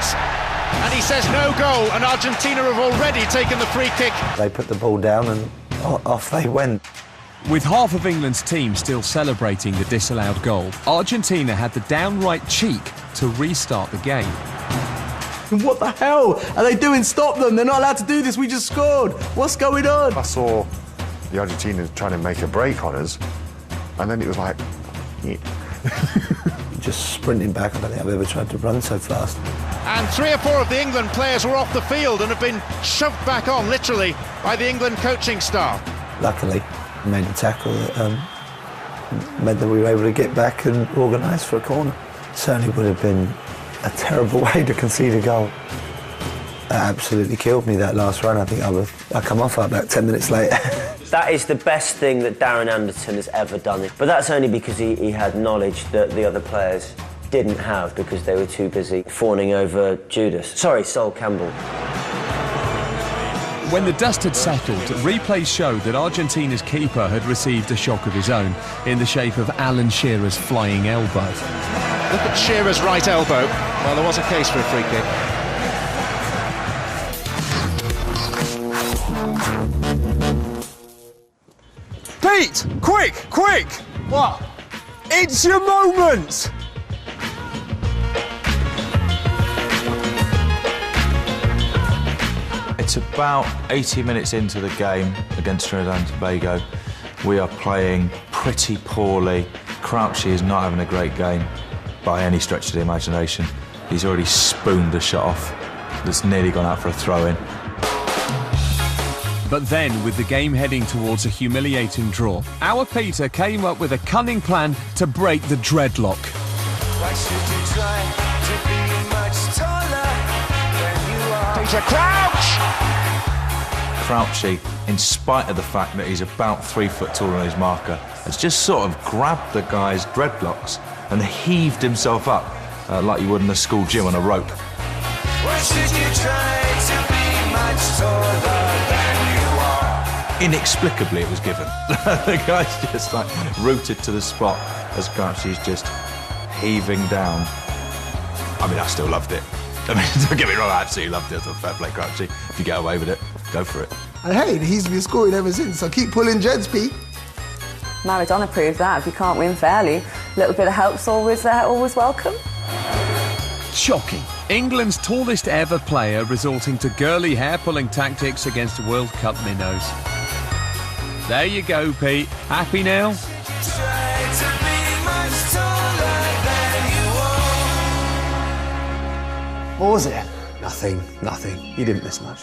and he says no goal, and Argentina have already taken the free kick. They put the ball down and off they went. With half of England's team still celebrating the disallowed goal, Argentina had the downright cheek to restart the game. What the hell are they doing? Stop them! They're not allowed to do this. We just scored. What's going on? I saw the Argentinians trying to make a break on us, and then it was like, yeah. Just sprinting back. I don't think I've ever tried to run so fast. And 3 or 4 of the England players were off the field and have been shoved back on, literally, by the England coaching staff. Luckily, I made a tackle that meant that we were able to get back and organise for a corner. Certainly would have been a terrible way to concede a goal. It absolutely killed me, that last run. I think I come off about 10 minutes later. That is the best thing that Darren Anderton has ever done. But that's only because he had knowledge that the other players didn't have because they were too busy fawning over Sol Campbell. When the dust had settled, replays showed that Argentina's keeper had received a shock of his own in the shape of Alan Shearer's flying elbow. Look at Shearer's right elbow. Well, there was a case for a free kick. Pete! Quick! What? It's your moment! It's about 80 minutes into the game against Trinidad and Tobago. We are playing pretty poorly. Crouchy is not having a great game by any stretch of the imagination. He's already spooned a shot off that's nearly gone out for a throw-in. But then, with the game heading towards a humiliating draw, our Peter came up with a cunning plan to break the dreadlock. Why should you try to be much taller than you are? Peter Crouch! Crouchy, in spite of the fact that he's about 3 foot taller than his marker, has just sort of grabbed the guy's dreadlocks and heaved himself up like you would in a school gym on a rope. Why should you try to be much taller than you are? Inexplicably, it was given. The guy's just like rooted to the spot as Crouchy's just heaving down. I mean, I still loved it. I mean, don't get me wrong, I absolutely loved it. Fair play, Crouchy. If you get away with it, go for it. And hey, he's been scoring ever since, so keep pulling dreads, Pete. Maradona proved that if you can't win fairly, a little bit of help's always welcome. Shocking. England's tallest ever player resorting to girly hair-pulling tactics against World Cup minnows. There you go, Pete. Happy now? Try to be much taller than you are. What was it? Nothing. You didn't miss much.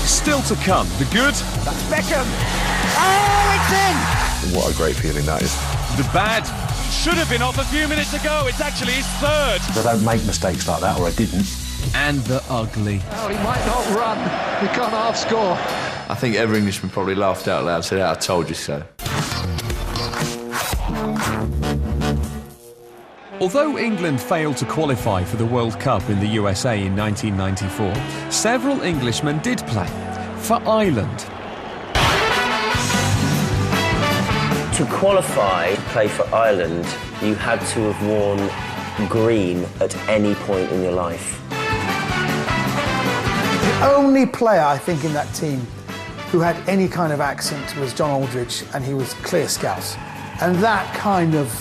Still to come, the good. That's Beckham. Oh, it's in! What a great feeling that is. The bad. Should have been off a few minutes ago. It's actually his third. I don't make mistakes like that, or I didn't. And the ugly. Oh, he might not run. He can't half score. I think every Englishman probably laughed out loud, said, I told you so. Although England failed to qualify for the World Cup in the USA in 1994, several Englishmen did play for Ireland. To qualify to play for Ireland, you had to have worn green at any point in your life. The only player, I think, in that team who had any kind of accent was John Aldridge, and he was clear Scouse. And that kind of,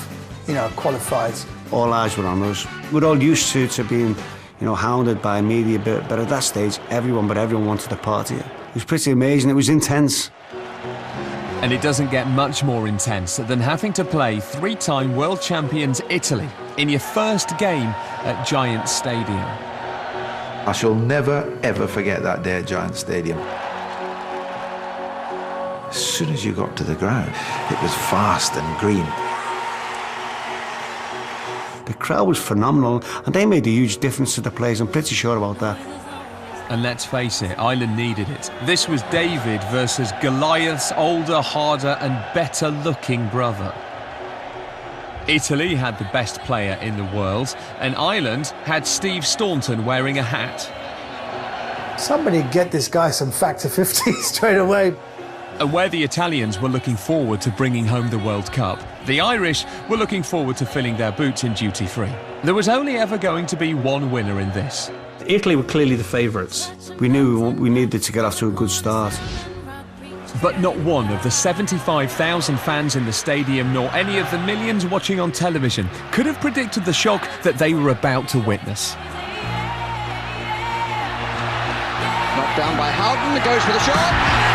qualifies. All eyes were on us. We're all used to being, hounded by media, but at that stage, everyone wanted to party. It was pretty amazing. It was intense. And it doesn't get much more intense than having to play three-time world champions Italy in your first game at Giant Stadium. I shall never, ever forget that day at Giant Stadium. As soon as you got to the ground, it was fast and green. The crowd was phenomenal, and they made a huge difference to the players. I'm pretty sure about that. And let's face it, Ireland needed it. This was David versus Goliath's older, harder and better-looking brother. Italy had the best player in the world, and Ireland had Steve Staunton wearing a hat. Somebody get this guy some Factor 50 straight away. And where the Italians were looking forward to bringing home the World Cup, the Irish were looking forward to filling their boots in duty-free. There was only ever going to be one winner in this. Italy were clearly the favourites. We knew we needed to get off to a good start. But not one of the 75,000 fans in the stadium, nor any of the millions watching on television, could have predicted the shock that they were about to witness. Knocked down by Houghton, goes for the shot.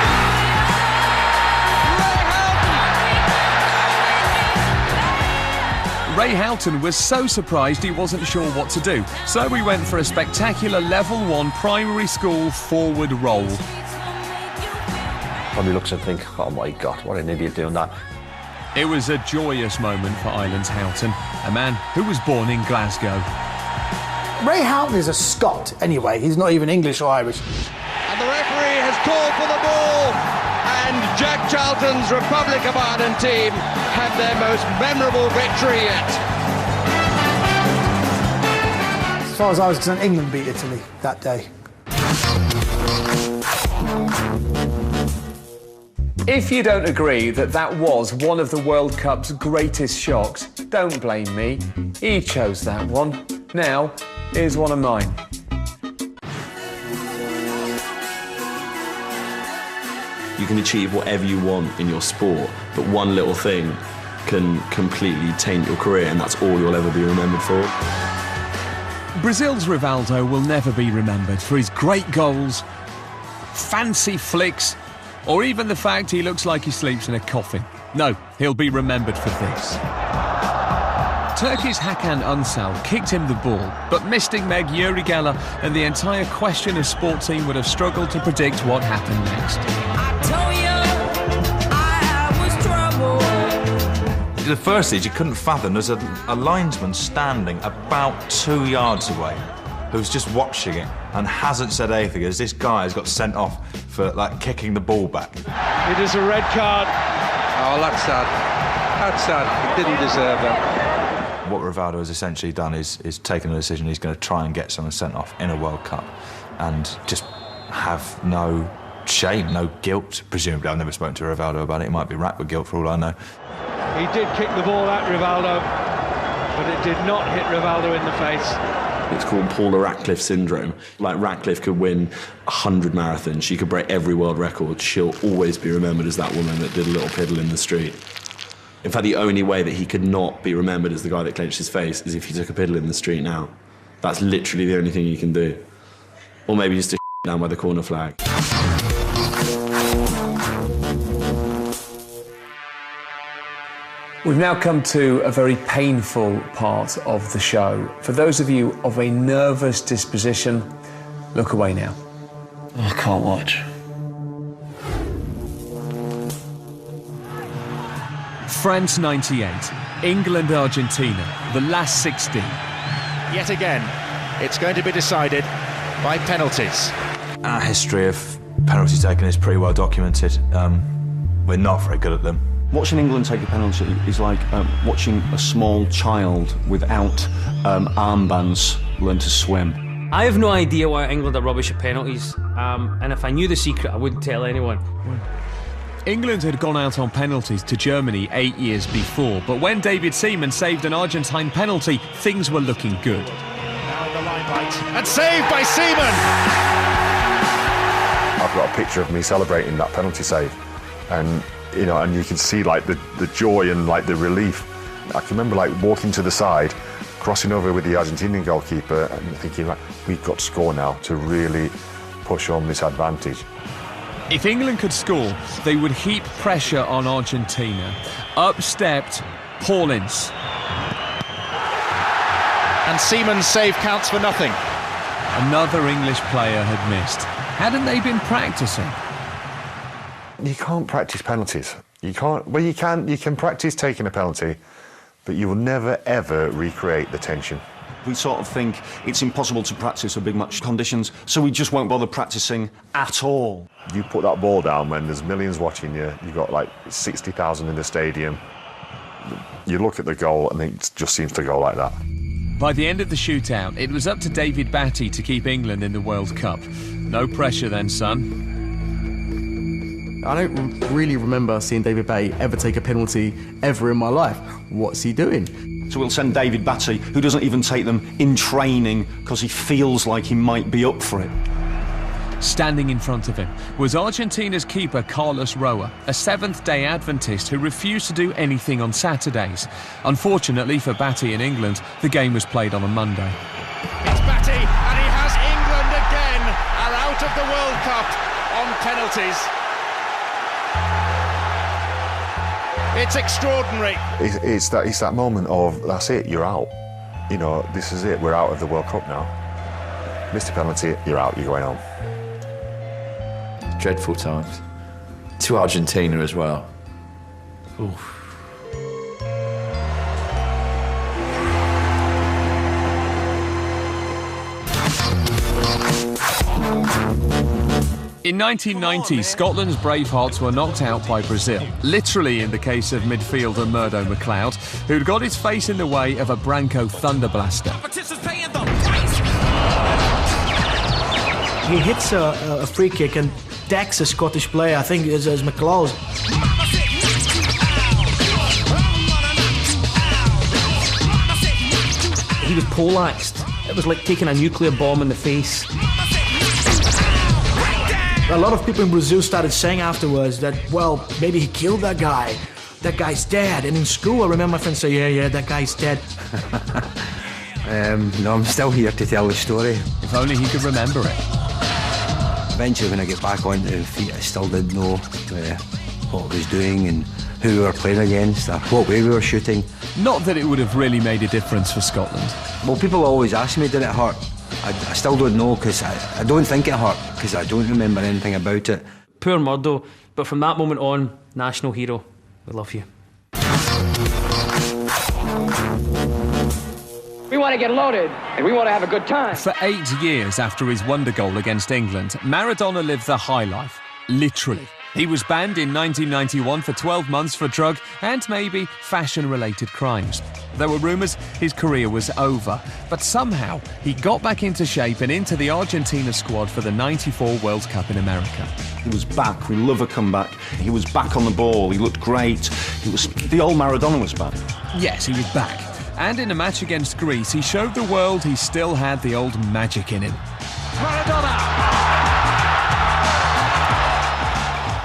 Ray Houghton was so surprised he wasn't sure what to do, so we went for a spectacular Level 1 primary school forward roll. Probably looks and think, oh my God, what an idiot doing that. It was a joyous moment for Ireland's Houghton, a man who was born in Glasgow. Ray Houghton is a Scot anyway, he's not even English or Irish. And the referee has called for the ball, and Jack Charlton's Republic of Ireland team have their most memorable victory yet. As far as I was concerned, England beat Italy that day. If you don't agree that that was one of the World Cup's greatest shocks, don't blame me. He chose that one. Now, here's one of mine. You can achieve whatever you want in your sport, but one little thing can completely taint your career, and that's all you'll ever be remembered for. Brazil's Rivaldo will never be remembered for his great goals, fancy flicks, or even the fact he looks like he sleeps in a coffin. No, he'll be remembered for this. Turkey's Hakan Unsal kicked him the ball, but Mystic Meg, Yuri Geller and the entire Question of Sport team would have struggled to predict what happened next. The first stage, you couldn't fathom. There's a linesman standing about 2 yards away who's just watching it and hasn't said anything as this guy has got sent off for kicking the ball back. It is a red card. Oh, that's sad. That's sad. He didn't deserve that. What Rivaldo has essentially done is taken a decision he's going to try and get someone sent off in a World Cup and just have no shame, no guilt, presumably. I've never spoken to Rivaldo about it. He might be racked with guilt for all I know. He did kick the ball at Rivaldo, but it did not hit Rivaldo in the face. It's called Paula Radcliffe syndrome. Like, Radcliffe could win 100 marathons, she could break every world record, she'll always be remembered as that woman that did a little piddle in the street. In fact, the only way that he could not be remembered as the guy that clenched his face is if he took a piddle in the street now. That's literally the only thing you can do. Or maybe just a down by the corner flag. We've now come to a very painful part of the show. For those of you of a nervous disposition, look away now. I can't watch. France 98, England Argentina, the last 16. Yet again, it's going to be decided by penalties. Our history of penalty taking is pretty well documented. We're not very good at them. Watching England take a penalty is like watching a small child without armbands learn to swim. I have no idea why England are rubbish at penalties, and if I knew the secret, I wouldn't tell anyone. England had gone out on penalties to Germany 8 years before, but when David Seaman saved an Argentine penalty, things were looking good. Now in the limelight, and saved by Seaman! I've got a picture of me celebrating that penalty save, and and you can see like the joy and like the relief. I can remember like walking to the side, crossing over with the Argentinian goalkeeper, and thinking like, we've got to score now to really push on this advantage. If England could score, they would heap pressure on Argentina. Up stepped Paulins. And Seaman's save counts for nothing. Another English player had missed. Hadn't they been practicing? You can't practice penalties. You can't. Well, you can. You can practice taking a penalty, but you will never ever recreate the tension. We sort of think it's impossible to practice for big match conditions, so we just won't bother practicing at all. You put that ball down when there's millions watching you. You've got like 60,000 in the stadium. You look at the goal and it just seems to go like that. By the end of the shootout, it was up to David Batty to keep England in the World Cup. No pressure then, son. I don't really remember seeing David Batty ever take a penalty ever in my life. What's he doing? So we'll send David Batty, who doesn't even take them in training because he feels like he might be up for it. Standing in front of him was Argentina's keeper Carlos Roa, a Seventh-day Adventist who refused to do anything on Saturdays. Unfortunately for Batty in England, the game was played on a Monday. It's Batty, and he has England again, are out of the World Cup on penalties. It's extraordinary. It's that moment of, that's it, you're out. This is it, we're out of the World Cup now. Missed a penalty, you're out, you're going home. Dreadful times. To Argentina as well. Oof. In 1990, Scotland's Bravehearts were knocked out by Brazil, literally in the case of midfielder Murdo McLeod, who'd got his face in the way of a Branco Thunderblaster. He hits a free kick and decks a Scottish player, I think it's McLeod. He was poleaxed. It was like taking a nuclear bomb in the face. A lot of people in Brazil started saying afterwards that, well, maybe he killed that guy. That guy's dead. And in school, I remember my friends say, yeah, that guy's dead. No, I'm still here to tell the story. If only he could remember it. Eventually, when I get back onto the feet, I still didn't know what I was doing and who we were playing against or what way we were shooting. Not that it would have really made a difference for Scotland. Well, people always ask me, did it hurt? I still don't know, because I don't think it hurt, because I don't remember anything about it. Poor Murdo, but from that moment on, national hero. We love you. We want to get loaded, and we want to have a good time. For 8 years after his wonder goal against England, Maradona lived the high life, literally. He was banned in 1991 for 12 months for drug and maybe fashion-related crimes. There were rumours his career was over, but somehow he got back into shape and into the Argentina squad for the '94 World Cup in America. He was back. We love a comeback. He was back on the ball. He looked great. The old Maradona was back. Yes, he was back. And in a match against Greece, he showed the world he still had the old magic in him. Maradona!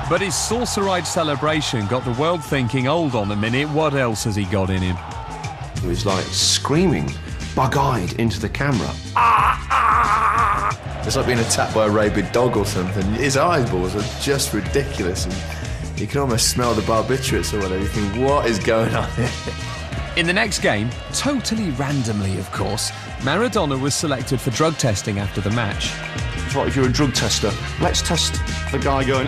But his saucer-eyed celebration got the world thinking, hold on a minute, what else has he got in him? He was like screaming, bug-eyed into the camera. It's like being attacked by a rabid dog or something. His eyeballs are just ridiculous. And You can almost smell the barbiturates or whatever. You think, what is going on here? In the next game, totally randomly of course, Maradona was selected for drug testing after the match. Right, if you're a drug tester, let's test the guy going,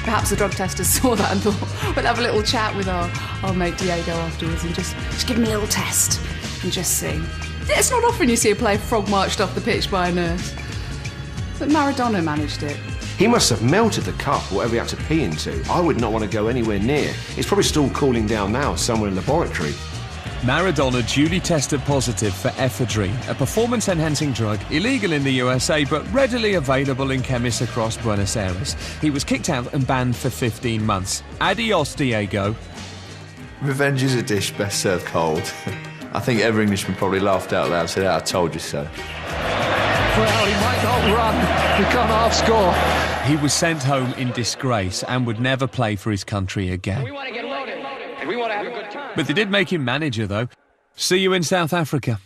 Perhaps the drug testers saw that and thought, we'll have a little chat with our mate Diego afterwards and just give him a little test and just see. It's not often you see a player frog marched off the pitch by a nurse. But Maradona managed it. He must have melted the cup, whatever he had to pee into. I would not want to go anywhere near. It's probably still cooling down now somewhere in the laboratory. Maradona duly tested positive for ephedrine, a performance-enhancing drug illegal in the USA but readily available in chemists across Buenos Aires. He was kicked out and banned for 15 months. Adios, Diego. Revenge is a dish best served cold. I think every Englishman probably laughed out loud and said, I told you so. Well, he might not run. He can't half-score. He was sent home in disgrace and would never play for his country again. We want to get loaded, and we want to have a good time. But they did make him manager, though. See you in South Africa.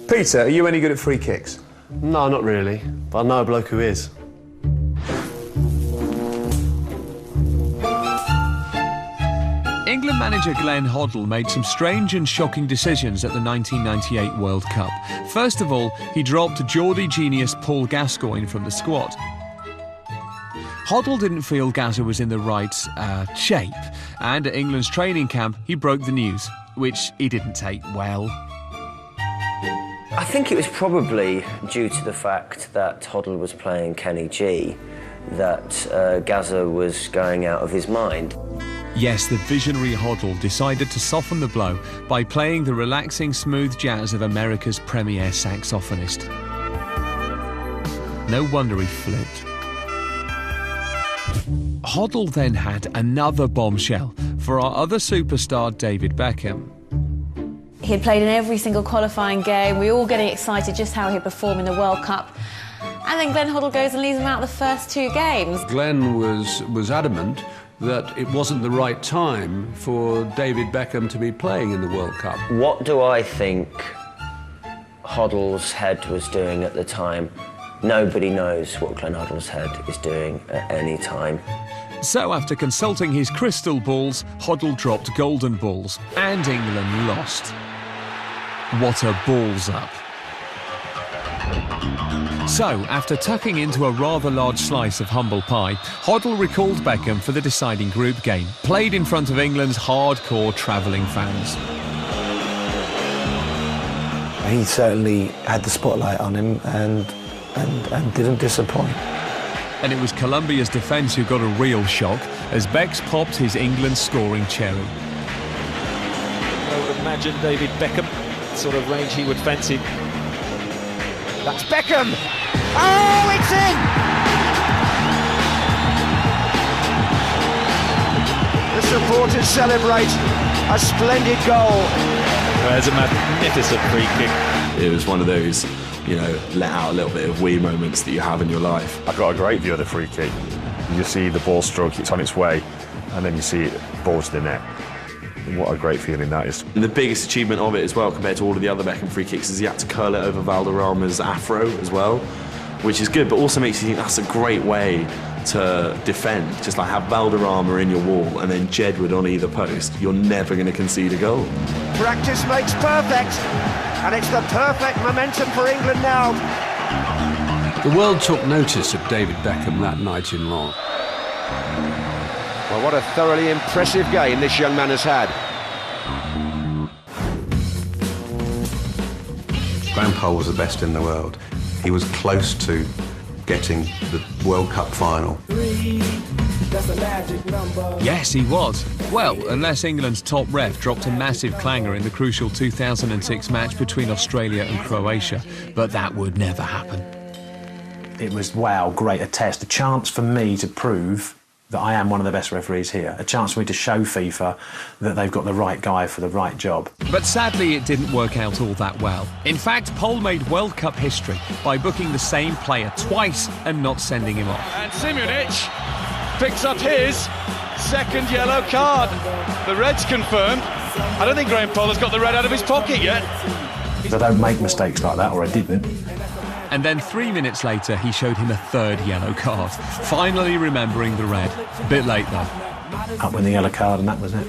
Peter, are you any good at free kicks? No, not really. But I know a bloke who is. England manager Glenn Hoddle made some strange and shocking decisions at the 1998 World Cup. First of all, he dropped Geordie genius Paul Gascoigne from the squad. Hoddle didn't feel Gazza was in the right shape, and at England's training camp he broke the news, which he didn't take well. I think it was probably due to the fact that Hoddle was playing Kenny G that Gazza was going out of his mind. Yes, the visionary Hoddle decided to soften the blow by playing the relaxing, smooth jazz of America's premier saxophonist. No wonder he flipped. Hoddle then had another bombshell for our other superstar, David Beckham. He had played in every single qualifying game. We were all getting excited just how he'd perform in the World Cup. And then Glenn Hoddle goes and leaves him out the first 2 games. Glenn was adamant that it wasn't the right time for David Beckham to be playing in the World Cup. What do I think Hoddle's head was doing at the time? Nobody knows what Glenn Hoddle's head is doing at any time. So after consulting his crystal balls, Hoddle dropped golden balls, and England lost. What a balls up. So, after tucking into a rather large slice of humble pie, Hoddle recalled Beckham for the deciding group game, played in front of England's hardcore travelling fans. He certainly had the spotlight on him and didn't disappoint. And it was Colombia's defence who got a real shock as Becks popped his England scoring cherry. I would imagine David Beckham, sort of range he would fancy. That's Beckham! Oh, it's in! The supporters celebrate a splendid goal. There's a magnificent free kick. It was one of those, let out a little bit of wee moments that you have in your life. I got a great view of the free kick. You see the ball stroke, it's on its way, and then you see it ball to the net. What a great feeling that is. And the biggest achievement of it as well, compared to all of the other Beckham free kicks, is he had to curl it over Valderrama's afro as well, which is good, but also makes you think that's a great way to defend. Just like have Valderrama in your wall and then Jedward on either post. You're never going to concede a goal. Practice makes perfect, and it's the perfect momentum for England now. The world took notice of David Beckham that night in Lyon. Well, what a thoroughly impressive game this young man has had. Graham Poll was the best in the world. He was close to getting the World Cup final. Yes, he was. Well, unless England's top ref dropped a massive clanger in the crucial 2006 match between Australia and Croatia. But that would never happen. It was, wow, great a test. A chance for me to prove that I am one of the best referees here. A chance for me to show FIFA that they've got the right guy for the right job. But sadly, it didn't work out all that well. In fact, Poll made World Cup history by booking the same player twice and not sending him off. And Simunic picks up his second yellow card. The red's confirmed. I don't think Graham Poll has got the red out of his pocket yet. I don't make mistakes like that, or I didn't. And then 3 minutes later, he showed him a third yellow card, finally remembering the red. Bit late, though. Up with the yellow card, and that was it.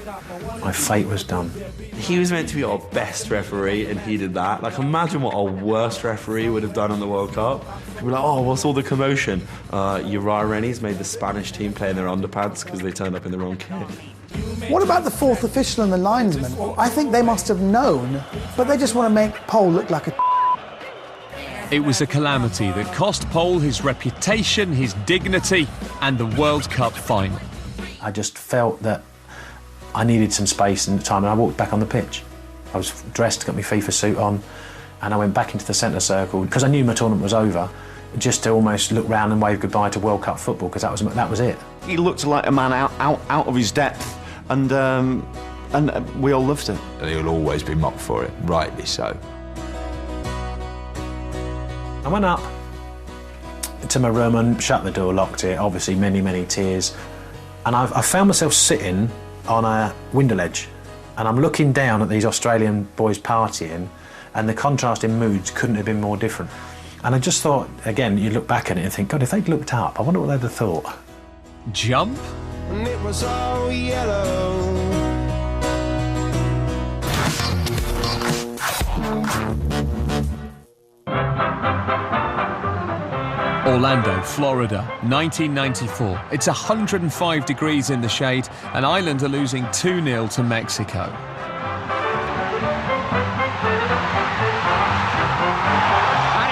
My fate was done. He was meant to be our best referee, and he did that. Like, imagine what our worst referee would have done on the World Cup. We'd be like, oh, what's all the commotion? Uriah Rennie's made the Spanish team play in their underpants because they turned up in the wrong kit. What about the fourth official and the linesman? I think they must have known, but they just want to make Pole look like a... It was a calamity that cost Pole his reputation, his dignity, and the World Cup final. I just felt that I needed some space and time, and I walked back on the pitch. I was dressed, got my FIFA suit on, and I went back into the centre circle because I knew my tournament was over, just to almost look round and wave goodbye to World Cup football, because that was it. He looked like a man out of his depth, and we all loved it. And he'll always be mocked for it, rightly so. I went up to my room and shut the door, locked it, obviously many, many tears, and I found myself sitting on a window ledge, and I'm looking down at these Australian boys partying, and the contrast in moods couldn't have been more different. And I just thought, again, you look back at it and think, God, if they'd looked up, I wonder what they'd have thought. Jump? And it was all yellow. Orlando, Florida, 1994. It's 105 degrees in the shade, and Ireland are losing 2-0 to Mexico. And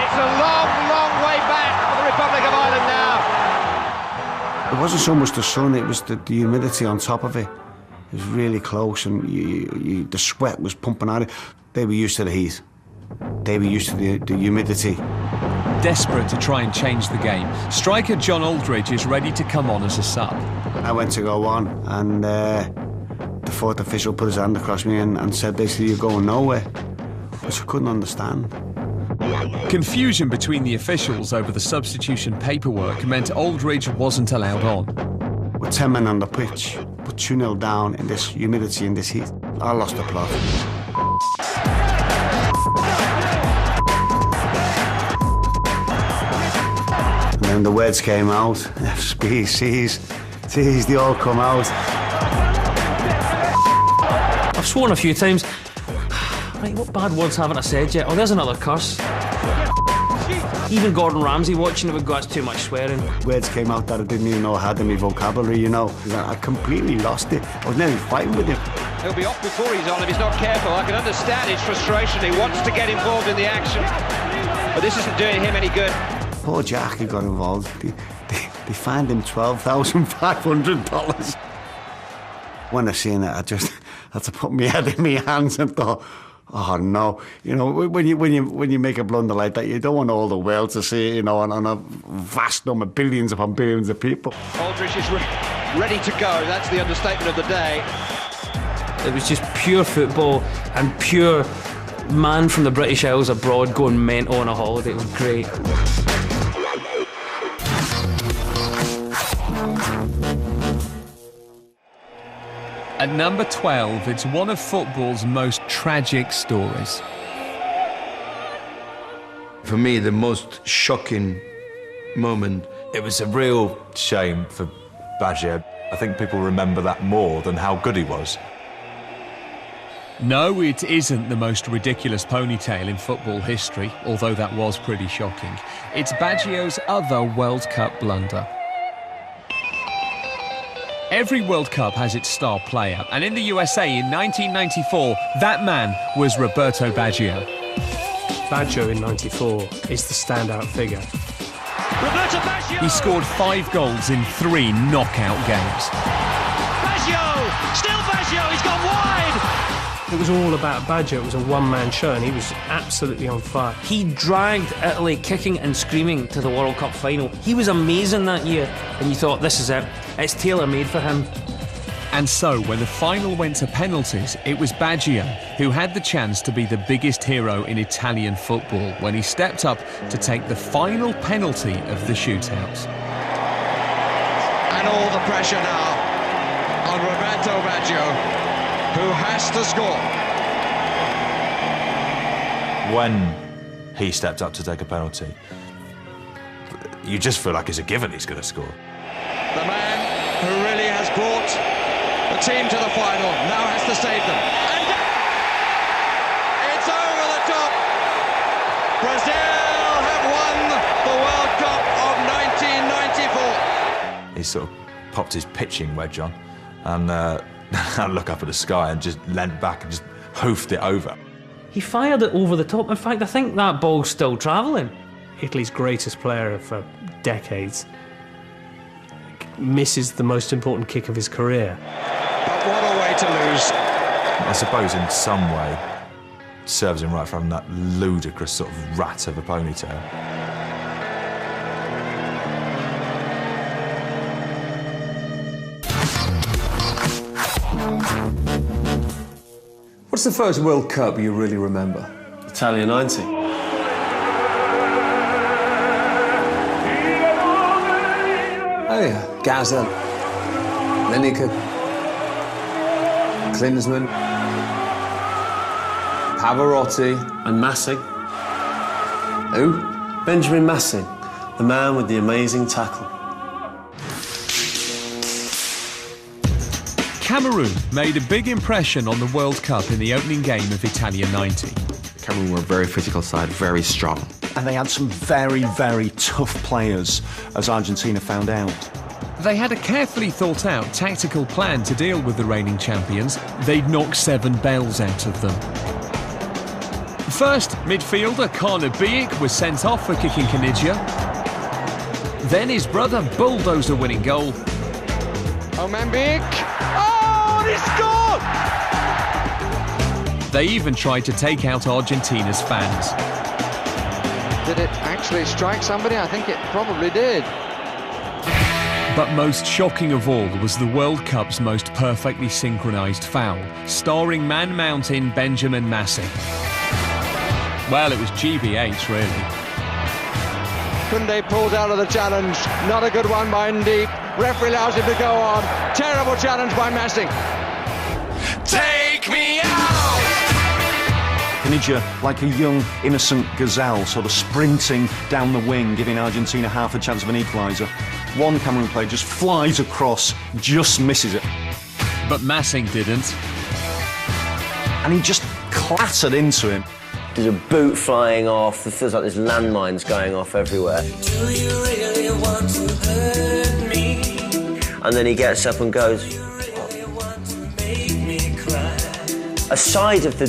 it's a long, long way back for the Republic of Ireland now. It wasn't so much the sun, it was the humidity on top of it. It was really close, and the sweat was pumping out of it. They were used to the heat. They were used to the humidity. Desperate to try and change the game, striker John Aldridge is ready to come on as a sub. I went to go on, and the fourth official put his hand across me and said, basically, you're going nowhere, which I couldn't understand. Confusion between the officials over the substitution paperwork meant Aldridge wasn't allowed on. With 10 men on the pitch, put 2-0 down in this humidity, in this heat, I lost the plot. And then the words came out, C's, they all come out. I've sworn a few times. Right, what bad words haven't I said yet? Oh, there's another curse. Even Gordon Ramsay watching it would go, that's too much swearing. Words came out that I didn't even know I had in my vocabulary, you know. I completely lost it. I was nearly fighting with him. He'll be off before he's on if he's not careful. I can understand his frustration. He wants to get involved in the action, but this isn't doing him any good. Poor Jack, he got involved. They fined him $12,500. When I seen it, I just had to put my head in my hands and thought, oh no, you know, when you make a blunder like that, you don't want all the world to see it, you know, on a vast number, billions upon billions of people. Aldridge is ready to go. That's the understatement of the day. It was just pure football and pure man from the British Isles abroad going mental on a holiday. It was great. At number 12, it's one of football's most tragic stories. For me, the most shocking moment. It was a real shame for Baggio. I think people remember that more than how good he was. No, it isn't the most ridiculous ponytail in football history, although that was pretty shocking. It's Baggio's other World Cup blunder. Every World Cup has its star player, and in the USA in 1994, that man was Roberto Baggio. Baggio in '94 is the standout figure. Roberto Baggio! He scored 5 goals in 3 knockout games. Baggio! Still Baggio! He's gone wide! It was all about Baggio. It was a one-man show, and he was absolutely on fire. He dragged Italy kicking and screaming to the World Cup final. He was amazing that year, and you thought, this is it. It's tailor-made for him. And so, when the final went to penalties, it was Baggio who had the chance to be the biggest hero in Italian football when he stepped up to take the final penalty of the shootout. And all the pressure now on Roberto Baggio, who has to score. When he stepped up to take a penalty. You just feel like it's a given he's going to score. The man who really has brought the team to the final now has to save them. And it's over the top. Brazil have won the World Cup of 1994. He sort of popped his pitching wedge on and I look up at the sky and just leant back and just hoofed it over. He fired it over the top. In fact, I think that ball's still travelling. Italy's greatest player for decades misses the most important kick of his career. But what a way to lose. I suppose in some way serves him right for having that ludicrous sort of rat of a ponytail. What's the first World Cup you really remember? Italia 90. Oh yeah, Gaza, Lineker, Klinsmann, Pavarotti. And Massing. Who? Benjamin Massing, the man with the amazing tackle. Cameroon made a big impression on the World Cup in the opening game of Italia 90. Cameroon were a very physical side, very strong. And they had some very, very tough players, as Argentina found out. They had a carefully thought out tactical plan to deal with the reigning champions. They'd knock 7 bells out of them. First, midfielder Karna Biek was sent off for kicking Caniggia. Then his brother bulldozed a winning goal. Omambic. Oh, and he scored! They even tried to take out Argentina's fans. Did it actually strike somebody? I think it probably did. But most shocking of all was the World Cup's most perfectly synchronised foul, starring Man Mountain Benjamin Massing. Well, it was GBH, really. Koundé pulls out of the challenge. Not a good one by Ndeep. Referee allows him to go on. Terrible challenge by Massing. Take me out! Caniggia, like a young, innocent gazelle, sort of sprinting down the wing, giving Argentina half a chance of an equaliser. One Cameroon player just flies across, just misses it. But Massing didn't. And he just clattered into him. There's a boot flying off. It feels like there's landmines going off everywhere. Do you really want to hurt me? And then he gets up and goes. Aside of the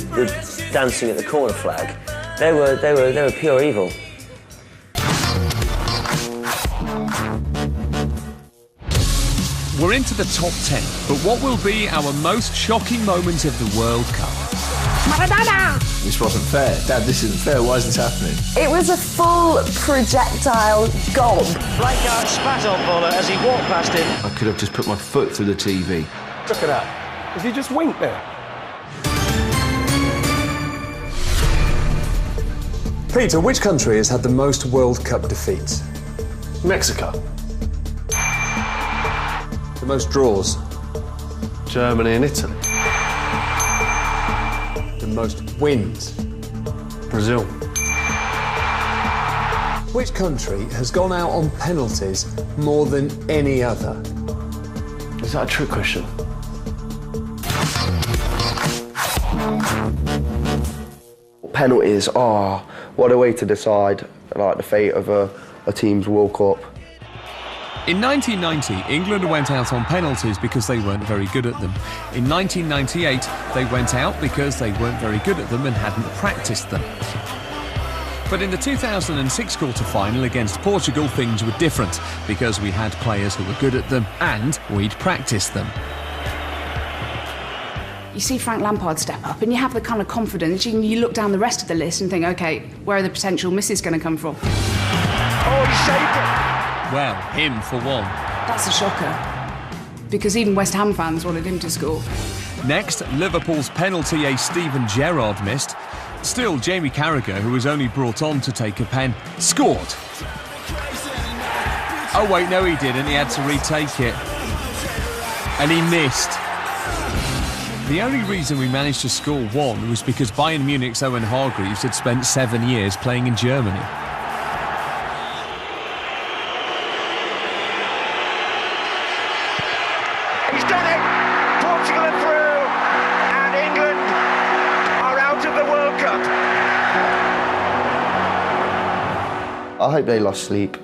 dancing at the corner flag, they were pure evil. We're into the top 10, but what will be our most shocking moment of the World Cup? Maradona! This wasn't fair. Dad, this isn't fair. Why is this happening? It was a full projectile gob. Rijkaard spat on Voller as he walked past him. I could have just put my foot through the TV. Look at that. If you just wink there. Peter, which country has had the most World Cup defeats? Mexico. The most draws? Germany and Italy. The most wins? Brazil. Which country has gone out on penalties more than any other? Is that a trick question? Penalties are what a way to decide like the fate of a team's World Cup. In 1990, England went out on penalties because they weren't very good at them. In 1998, they went out because they weren't very good at them and hadn't practiced them. But in the 2006 quarter-final against Portugal, things were different because we had players who were good at them and we'd practiced them. You see Frank Lampard step up and you have the kind of confidence, you look down the rest of the list and think, OK, where are the potential misses going to come from? Oh, he saved it! Well, him for one. That's a shocker, because even West Ham fans wanted him to score. Next, Liverpool's penalty Steven Gerrard missed. Still, Jamie Carragher, who was only brought on to take a pen, scored. Oh wait, no he didn't, he had to retake it. And he missed. The only reason we managed to score one was because Bayern Munich's Owen Hargreaves had spent 7 years playing in Germany. He's done it! Portugal are through, and England are out of the World Cup. I hope they lost sleep.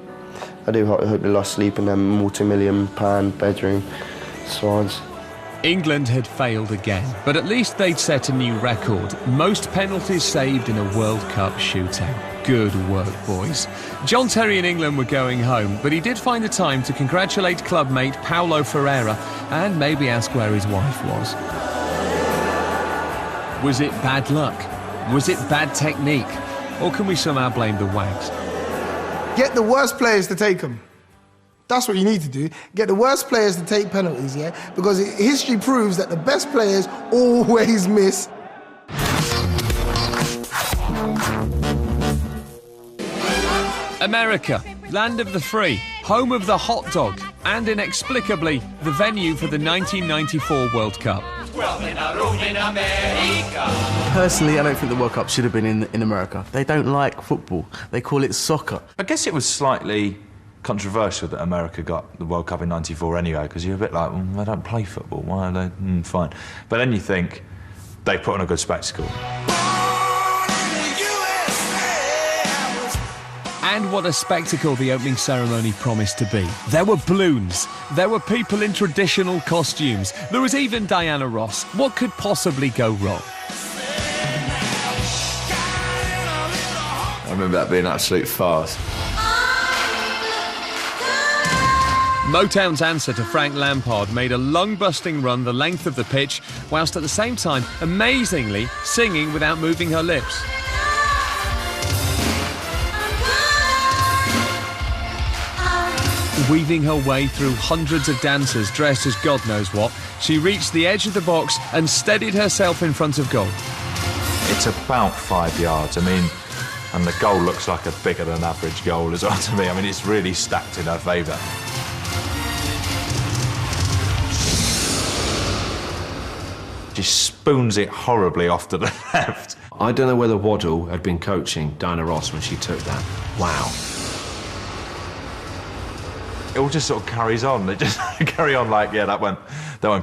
I do hope they lost sleep in them multi-million-pound bedroom sides. England had failed again, but at least they'd set a new record. Most penalties saved in a World Cup shootout. Good work, boys. John Terry in England were going home, but he did find the time to congratulate clubmate Paulo Ferreira and maybe ask where his wife was. Was it bad luck? Was it bad technique? Or can we somehow blame the Wags? Get the worst players to take them. That's what you need to do. Get the worst players to take penalties, yeah? Because history proves that the best players always miss. America, land of the free, home of the hot dog, and inexplicably, the venue for the 1994 World Cup. Personally, I don't think the World Cup should have been in America. They don't like football. They call it soccer. I guess it was slightly controversial that America got the World Cup in '94 anyway, because you're a bit like, they don't play football, why are they? Fine. But then you think, they put on a good spectacle. And what a spectacle the opening ceremony promised to be. There were balloons, there were people in traditional costumes, there was even Diana Ross. What could possibly go wrong? I remember that being absolute farce. Motown's answer to Frank Lampard made a lung-busting run the length of the pitch, whilst at the same time, amazingly, singing without moving her lips. Weaving her way through hundreds of dancers dressed as God knows what, she reached the edge of the box and steadied herself in front of goal. It's about 5 yards, I mean, and the goal looks like a bigger than average goal as well to me. I mean, it's really stacked in her favour. She spoons it horribly off to the left. I don't know whether Waddle had been coaching Diana Ross when she took that. Wow. It all just sort of carries on. They just carry on like, yeah, that went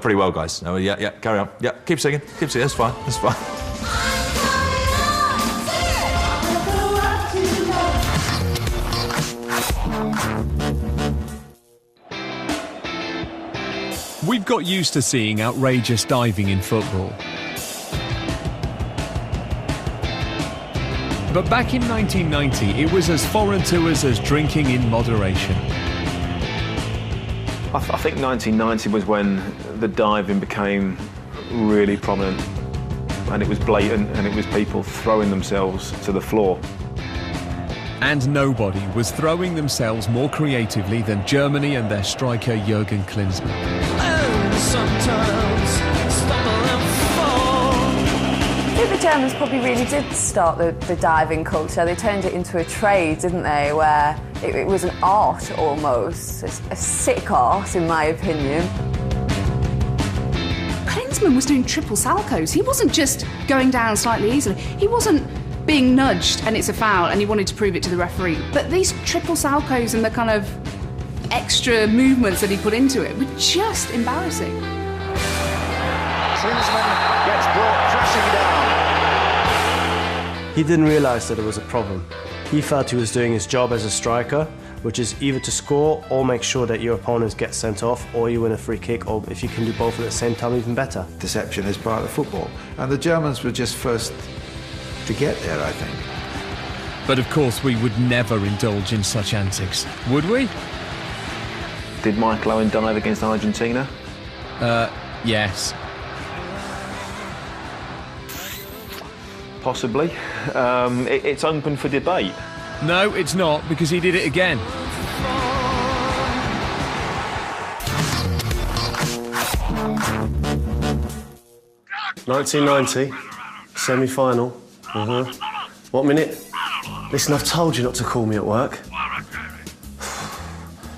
pretty well, guys. Oh, yeah, carry on. Yeah, keep singing, that's fine, that's fine. We've got used to seeing outrageous diving in football. But back in 1990, it was as foreign to us as drinking in moderation. I think 1990 was when the diving became really prominent, and it was blatant, and it was people throwing themselves to the floor. And nobody was throwing themselves more creatively than Germany and their striker Jürgen Klinsmann. I think the Germans probably really did start the diving culture. They turned it into a trade, didn't they, where it was an art almost, a sick art in my opinion. Klinsmann was doing triple salchos. He wasn't just going down slightly easily. He wasn't being nudged and it's a foul and he wanted to prove it to the referee. But these triple salchos and the kind of extra movements that he put into it were just embarrassing. Klinsmann gets brought crashing down. He didn't realise that it was a problem. He felt he was doing his job as a striker, which is either to score or make sure that your opponents get sent off or you win a free kick, or if you can do both at the same time, even better. Deception is part of football. And the Germans were just first to get there, I think. But of course we would never indulge in such antics, would we? Did Michael Owen dive against Argentina? Yes. Possibly. It's open for debate. No, it's not, because he did it again. (1990) semi-final. What minute? Listen, I've told you not to call me at work.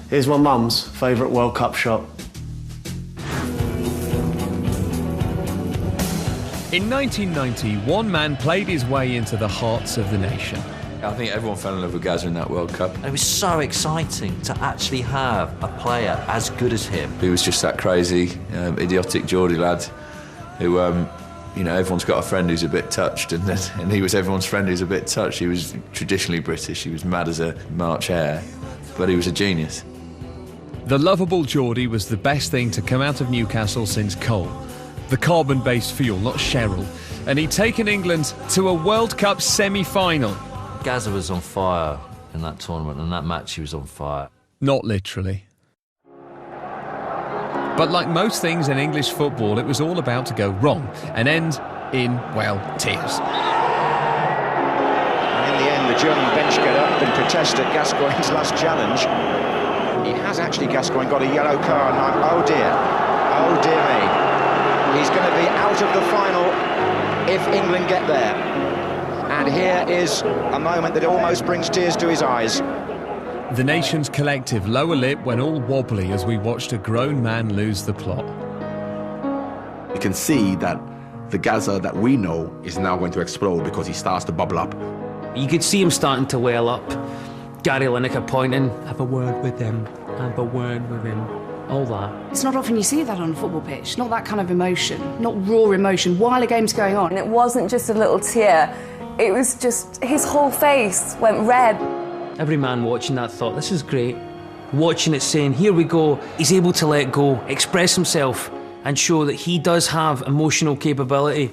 Here's my mum's favourite World Cup shot. In 1990, one man played his way into the hearts of the nation. I think everyone fell in love with Gazza in that World Cup. It was so exciting to actually have a player as good as him. He was just that crazy, idiotic Geordie lad who, everyone's got a friend who's a bit touched, and he was everyone's friend who's a bit touched. He was traditionally British, he was mad as a March hare, but he was a genius. The lovable Geordie was the best thing to come out of Newcastle since coal. The carbon-based fuel, not Cheryl. And he'd taken England to a World Cup semi-final. Gazza was on fire in that tournament, and that match he was on fire. Not literally. But like most things in English football, it was all about to go wrong and end in, well, tears. And in the end, the German bench get up and protest at Gascoigne's last challenge. He has actually, Gascoigne, got a yellow card now. Oh dear me. He's going to be out of the final if England get there. And here is a moment that almost brings tears to his eyes. The nation's collective lower lip went all wobbly as we watched a grown man lose the plot. You can see that the Gazza that we know is now going to explode because he starts to bubble up. You could see him starting to well up. Gary Lineker pointing, have a word with him, have a word with him, all that. It's not often you see that on a football pitch, not that kind of emotion, not raw emotion, while a game's going on. And it wasn't just a little tear, it was just his whole face went red. Every man watching that thought, this is great. Watching it saying, here we go, he's able to let go, express himself, and show that he does have emotional capability.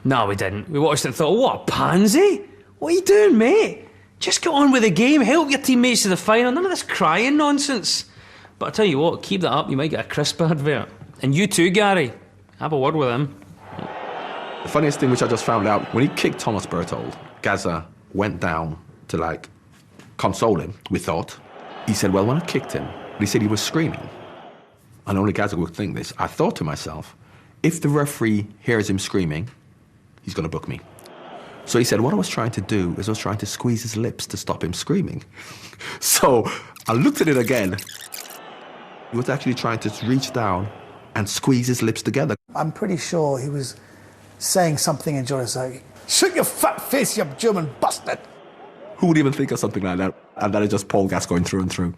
No, we didn't. We watched it and thought, what, pansy? What are you doing, mate? Just get on with the game, help your teammates to the final, none of this crying nonsense. But I tell you what, keep that up, you might get a crisp advert. And you too, Gary, have a word with him. The funniest thing which I just found out, when he kicked Thomas Berthold, Gazza went down to console him, we thought. He said, well, when I kicked him, he said he was screaming. And only Gazza would think this. I thought to myself, if the referee hears him screaming, he's going to book me. So he said, what I was trying to do is I was trying to squeeze his lips to stop him screaming. So I looked at it again. He was actually trying to reach down and squeeze his lips together. I'm pretty sure he was saying something in Jordan's like, shut your fat face, you German bastard. Who would even think of something like that? And that is just Paul Gascoigne through and through.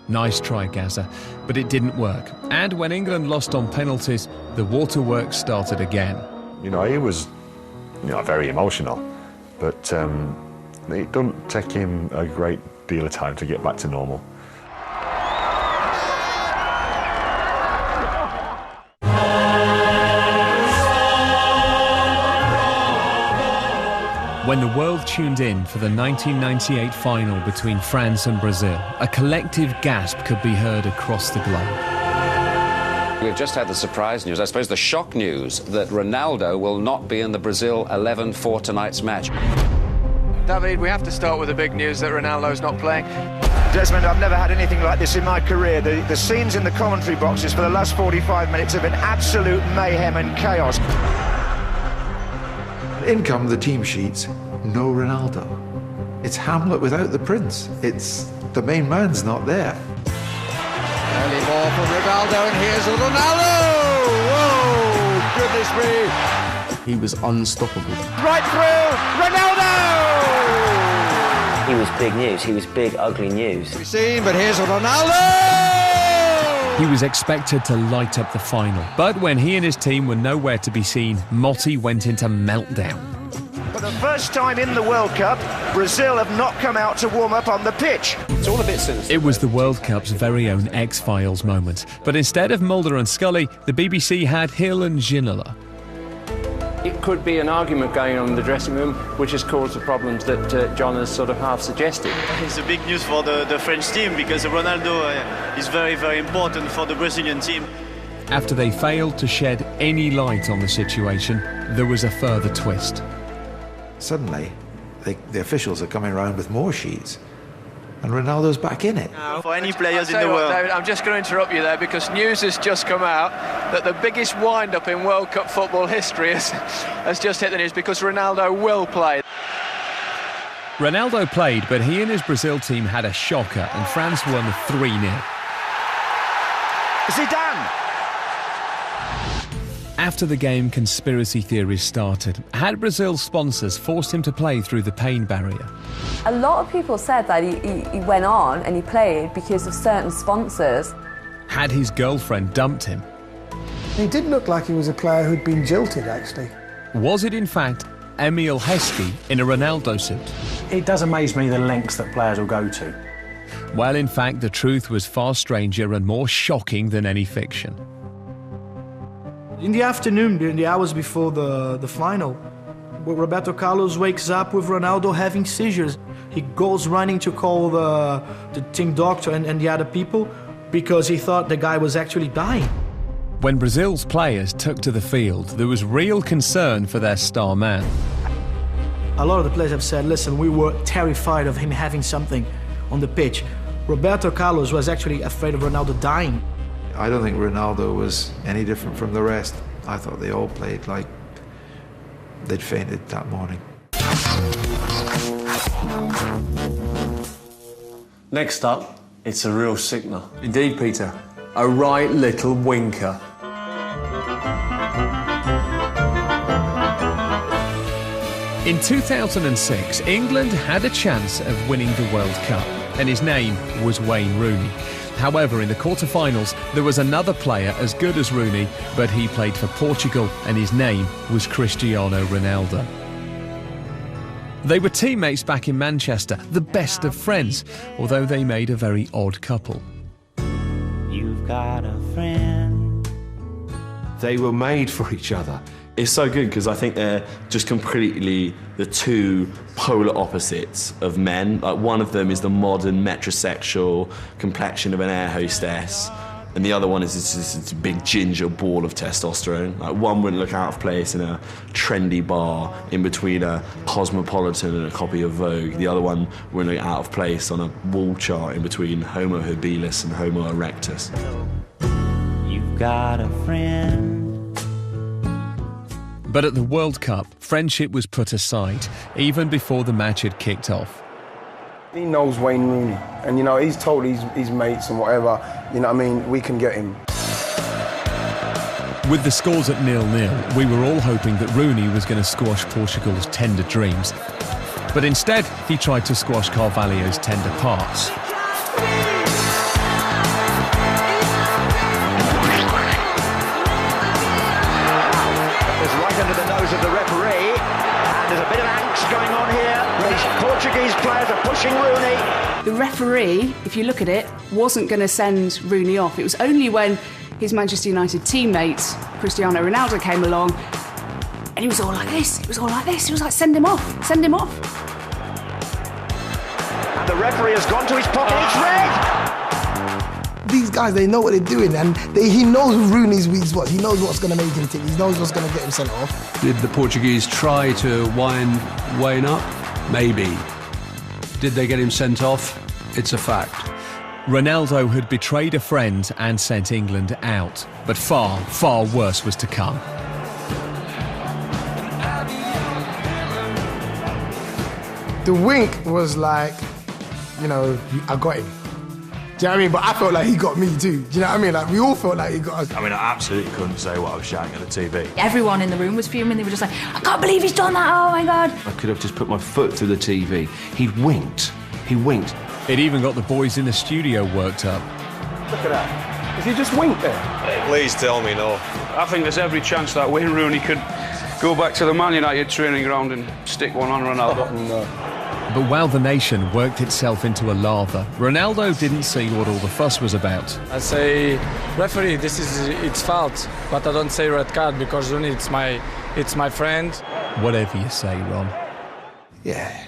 Nice try, Gazza, but it didn't work. And when England lost on penalties, the waterworks started again. He was very emotional, but it doesn't take him a great deal of time to get back to normal. When the world tuned in for the 1998 final between France and Brazil, a collective gasp could be heard across the globe. We've just had the surprise news, I suppose the shock news, that Ronaldo will not be in the Brazil 11 for tonight's match. David, we have to start with the big news that Ronaldo's not playing. Desmond, I've never had anything like this in my career. The scenes in the commentary boxes for the last 45 minutes have been absolute mayhem and chaos. In come the team sheets, no Ronaldo. It's Hamlet without the prince. It's the main man's not there. Early ball from Ronaldo, and here's Ronaldo! Whoa, goodness me! He was unstoppable. Right through, Ronaldo! He was big news, he was big, ugly news. We've seen, but here's Ronaldo! He was expected to light up the final, but when he and his team were nowhere to be seen, Motti went into meltdown. For the first time in the World Cup, Brazil have not come out to warm up on the pitch. It's all a bit sinister. It was the World Cup's very own X-Files moment, but instead of Mulder and Scully, the BBC had Hill and Ginola. It could be an argument going on in the dressing room, which has caused the problems that John has sort of half suggested. It's a big news for the French team because Ronaldo is very, very important for the Brazilian team. After they failed to shed any light on the situation, there was a further twist. Suddenly, the officials are coming around with more sheets, and Ronaldo's back in it. For any players in the world. David, I'm just going to interrupt you there because news has just come out that the biggest wind-up in World Cup football history has just hit the news because Ronaldo will play. Ronaldo played, but he and his Brazil team had a shocker, and France won 3-0. Zidane! After the game, conspiracy theories started. Had Brazil's sponsors forced him to play through the pain barrier? A lot of people said that he went on and he played because of certain sponsors. Had his girlfriend dumped him? He did look like he was a player who'd been jilted, actually. Was it, in fact, Emil Heskey in a Ronaldo suit? It does amaze me the lengths that players will go to. Well, in fact, the truth was far stranger and more shocking than any fiction. In the afternoon, in the hours before the final, Roberto Carlos wakes up with Ronaldo having seizures. He goes running to call the team doctor and the other people because he thought the guy was actually dying. When Brazil's players took to the field, there was real concern for their star man. A lot of the players have said, listen, we were terrified of him having something on the pitch. Roberto Carlos was actually afraid of Ronaldo dying. I don't think Ronaldo was any different from the rest. I thought they all played like they'd fainted that morning. Next up, it's a real sickener. Indeed, Peter. A right little winker. In 2006, England had a chance of winning the World Cup, and his name was Wayne Rooney. However, in the quarter-finals, there was another player as good as Rooney, but he played for Portugal, and his name was Cristiano Ronaldo. They were teammates back in Manchester, the best of friends, although they made a very odd couple. You've got a friend. They were made for each other. It's so good because I think they're just completely the two polar opposites of men. Like, one of them is the modern metrosexual complexion of an air hostess, and the other one is this big ginger ball of testosterone. Like, one wouldn't look out of place in a trendy bar in between a Cosmopolitan and a copy of Vogue. The other one wouldn't look out of place on a wall chart in between Homo habilis and Homo erectus. You've got a friend. But at the World Cup, friendship was put aside, even before the match had kicked off. He knows Wayne Rooney, and, you know, he's told his mates and whatever, you know what I mean, we can get him. With the scores at 0-0, we were all hoping that Rooney was going to squash Portugal's tender dreams. But instead, he tried to squash Carvalho's tender parts. Under the nose of the referee, and there's a bit of angst going on here. These Portuguese players are pushing Rooney. The referee, if you look at it, wasn't going to send Rooney off. It was only when his Manchester United teammate, Cristiano Ronaldo, came along, and he was all like this, it was all like this, he was like, send him off, send him off. And the referee has gone to his pocket, it's red! These guys, they know what they're doing, and he knows Rooney's weak spots. He knows what's going to make him tick. He knows what's going to get him sent off. Did the Portuguese try to wind Wayne up? Maybe. Did they get him sent off? It's a fact. Ronaldo had betrayed a friend and sent England out, but far, far worse was to come. The wink was like, you know, I got him. Do you know what I mean? But I felt like he got me too. Do you know what I mean? Like, we all felt like he got us. I mean, I absolutely couldn't say what I was shouting at the TV. Everyone in the room was fuming. They were just like, I can't believe he's done that, oh my God. I could have just put my foot through the TV. He winked. He winked. It even got the boys in the studio worked up. Look at that. Has he just winked there? Please tell me no. I think there's every chance that Wayne Rooney could go back to the Man United training ground and stick one on Ronaldo. Oh, no. But while the nation worked itself into a lather, Ronaldo didn't see what all the fuss was about. I say, referee, this is its fault, but I don't say red card because Rooney, it's my friend. Whatever you say, Ron. Yeah.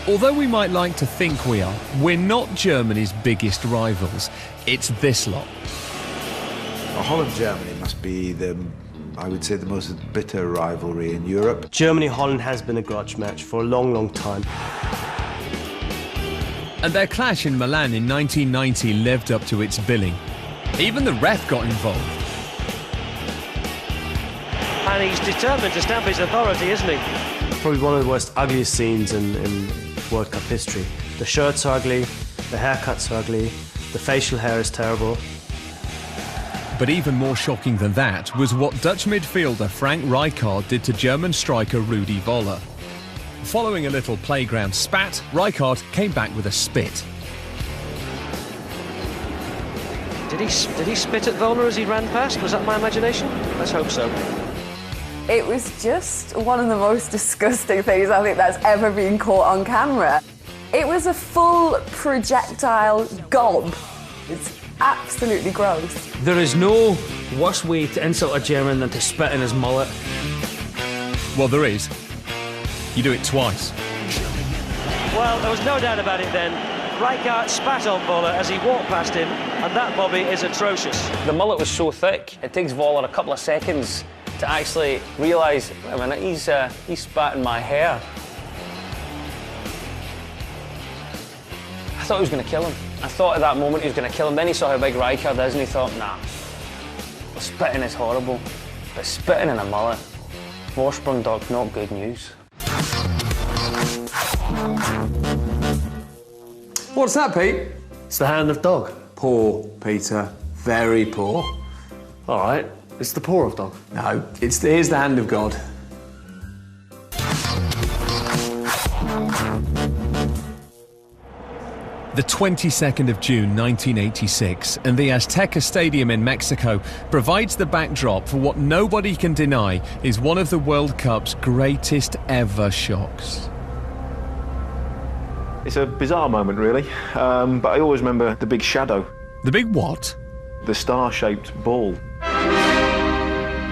Although we might like to think we are, we're not Germany's biggest rivals. It's this lot. Holland-Germany must be I would say, the most bitter rivalry in Europe. Germany-Holland has been a grudge match for a long, long time. And their clash in Milan in 1990 lived up to its billing. Even the ref got involved. And he's determined to stamp his authority, isn't he? Probably one of the worst, ugliest scenes in World Cup history. The shirts are ugly, The haircuts are ugly. The facial hair is terrible. But even more shocking than that was what Dutch midfielder Frank Rijkaard did to German striker Rudi Voller. Following a little playground spat, Rijkaard came back with a spit. Did he spit at Voller as he ran past? Was that my imagination? Let's hope so. It was just one of the most disgusting things I think that's ever been caught on camera. It was a full projectile gob. It's absolutely gross. There is no worse way to insult a German than to spit in his mullet. Well, there is. You do it twice. Well, there was no doubt about it then. Rijkaard spat on Voller as he walked past him, and that, Bobby, is atrocious. The mullet was so thick, it takes Voller a couple of seconds to actually realise, I mean, he's spat in my hair. I thought he was going to kill him. I thought at that moment he was going to kill him. Then he saw how big Rijkaard is and he thought, nah, well, spitting is horrible, but spitting in a mullet, Vorsprung dog, not good news. What's that, Pete? It's the hand of dog. Poor, Peter. Very poor. All right, it's the paw of dog. No, here's the hand of God. The 22nd of June 1986 and the Azteca Stadium in Mexico provides the backdrop for what nobody can deny is one of the World Cup's greatest ever shocks. It's a bizarre moment, really, but I always remember the big shadow. The big what? The star-shaped ball.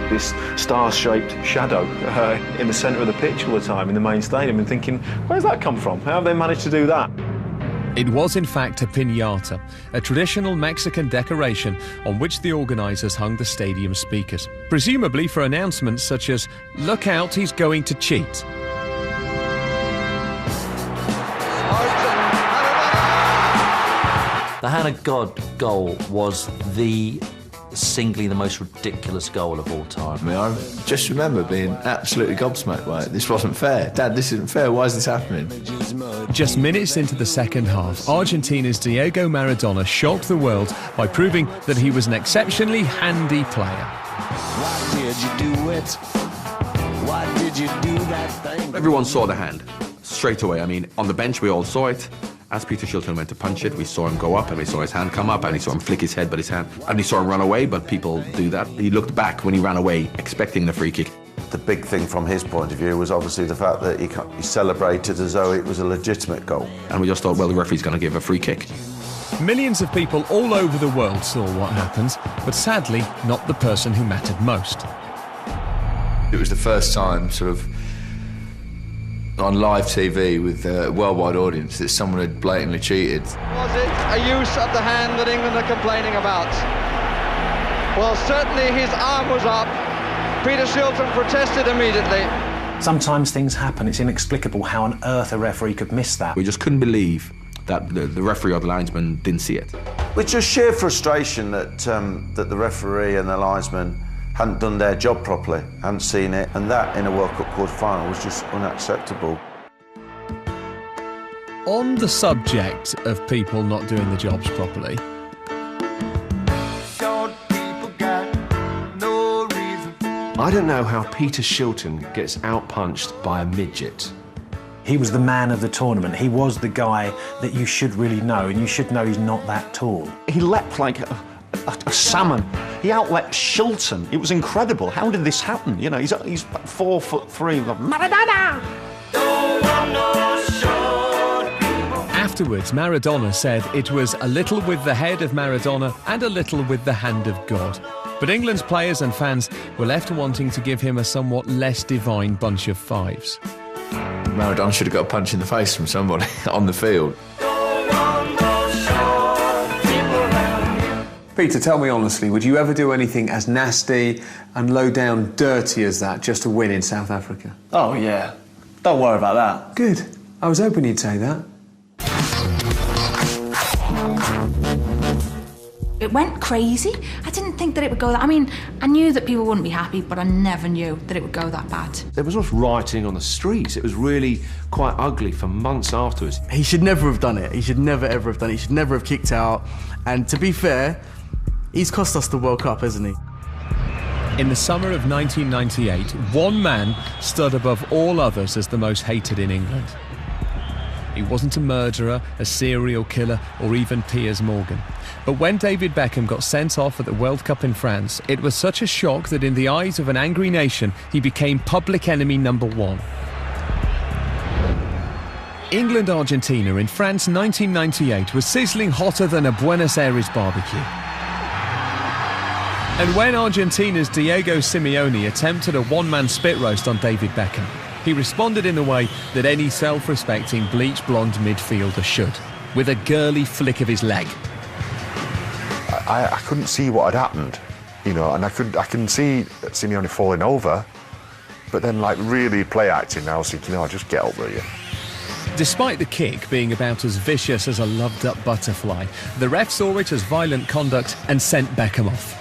This star-shaped shadow in the centre of the pitch all the time in the main stadium, and thinking, where's that come from? How have they managed to do that? It was in fact a piñata, a traditional Mexican decoration on which the organisers hung the stadium speakers, presumably for announcements such as, "Look out, he's going to cheat." The Hand of God goal was singly the most ridiculous goal of all time. I mean, I just remember being absolutely gobsmacked by it. This wasn't fair. Dad, this isn't fair. Why is this happening? Just minutes into the second half, Argentina's Diego Maradona shocked the world by proving that he was an exceptionally handy player. Why did you do it? Why did you do that thing? Everyone saw the hand straight away. I mean, on the bench we all saw it. As Peter Shilton went to punch it, we saw him go up and we saw his hand come up and we saw him flick his head but his hand, and we saw him run away, but people do that. He looked back when he ran away expecting the free kick. The big thing from his point of view was obviously the fact that he celebrated as though it was a legitimate goal. And we just thought, well, the referee's going to give a free kick. Millions of people all over the world saw what happened, but sadly not the person who mattered most. It was the first time sort of on live TV with a worldwide audience that someone had blatantly cheated. Was it a use of the hand that England are complaining about? Well, certainly his arm was up. Peter Shilton protested immediately. Sometimes things happen. It's inexplicable how on earth a referee could miss that. We just couldn't believe that the referee or the linesman didn't see it. It's just sheer frustration that the referee and the linesman hadn't done their job properly, hadn't seen it, and that in a World Cup quarter-final was just unacceptable. On the subject of people not doing the jobs properly, I don't know how Peter Shilton gets outpunched by a midget. He was the man of the tournament. He was the guy that you should really know, and you should know he's not that tall. He leapt like a salmon. He outleapt Shilton. It was incredible. How did this happen? You know, he's 4'3". Maradona! Afterwards, Maradona said it was a little with the head of Maradona and a little with the hand of God. But England's players and fans were left wanting to give him a somewhat less divine bunch of fives. Maradona should have got a punch in the face from somebody on the field. Peter, tell me honestly, would you ever do anything as nasty and low-down dirty as that just to win in South Africa? Oh, yeah. Don't worry about that. Good. I was hoping you'd say that. It went crazy. I didn't think that it would go that... I mean, I knew that people wouldn't be happy, but I never knew that it would go that bad. There was almost rioting on the streets. It was really quite ugly for months afterwards. He should never have done it. He should never, ever have done it. He should never have kicked out. And to be fair, he's cost us the World Cup, hasn't he? In the summer of 1998, one man stood above all others as the most hated in England. He wasn't a murderer, a serial killer, or even Piers Morgan. But when David Beckham got sent off at the World Cup in France, it was such a shock that in the eyes of an angry nation, he became public enemy number one. England-Argentina in France 1998 was sizzling hotter than a Buenos Aires barbecue. And when Argentina's Diego Simeone attempted a one-man spit roast on David Beckham, he responded in the way that any self-respecting bleach-blonde midfielder should, with a girly flick of his leg. I couldn't see what had happened, you know, and I can see Simeone falling over, but then like really play acting. I was thinking, no, just get over you. Despite the kick being about as vicious as a loved-up butterfly, the ref saw it as violent conduct and sent Beckham off.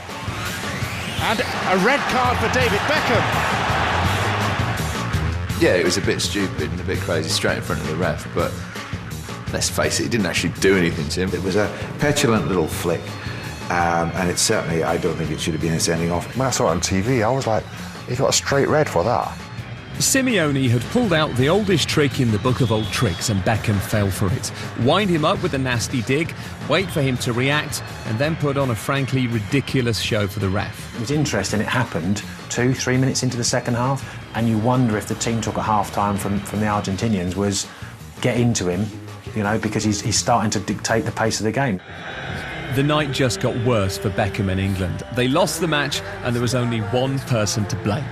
And a red card for David Beckham. Yeah, it was a bit stupid and a bit crazy straight in front of the ref, but let's face it, he didn't actually do anything to him. It was a petulant little flick, and it certainly, I don't think it should have been sending off. When I saw it on TV, I was like, he got a straight red for that. Simeone had pulled out the oldest trick in the book of old tricks and Beckham fell for it. Wind him up with a nasty dig, wait for him to react, and then put on a frankly ridiculous show for the ref. It was interesting, it happened 2-3 minutes into the second half, and you wonder if the team took at half-time from the Argentinians was get into him, you know, because he's starting to dictate the pace of the game. The night just got worse for Beckham and England. They lost the match and there was only one person to blame.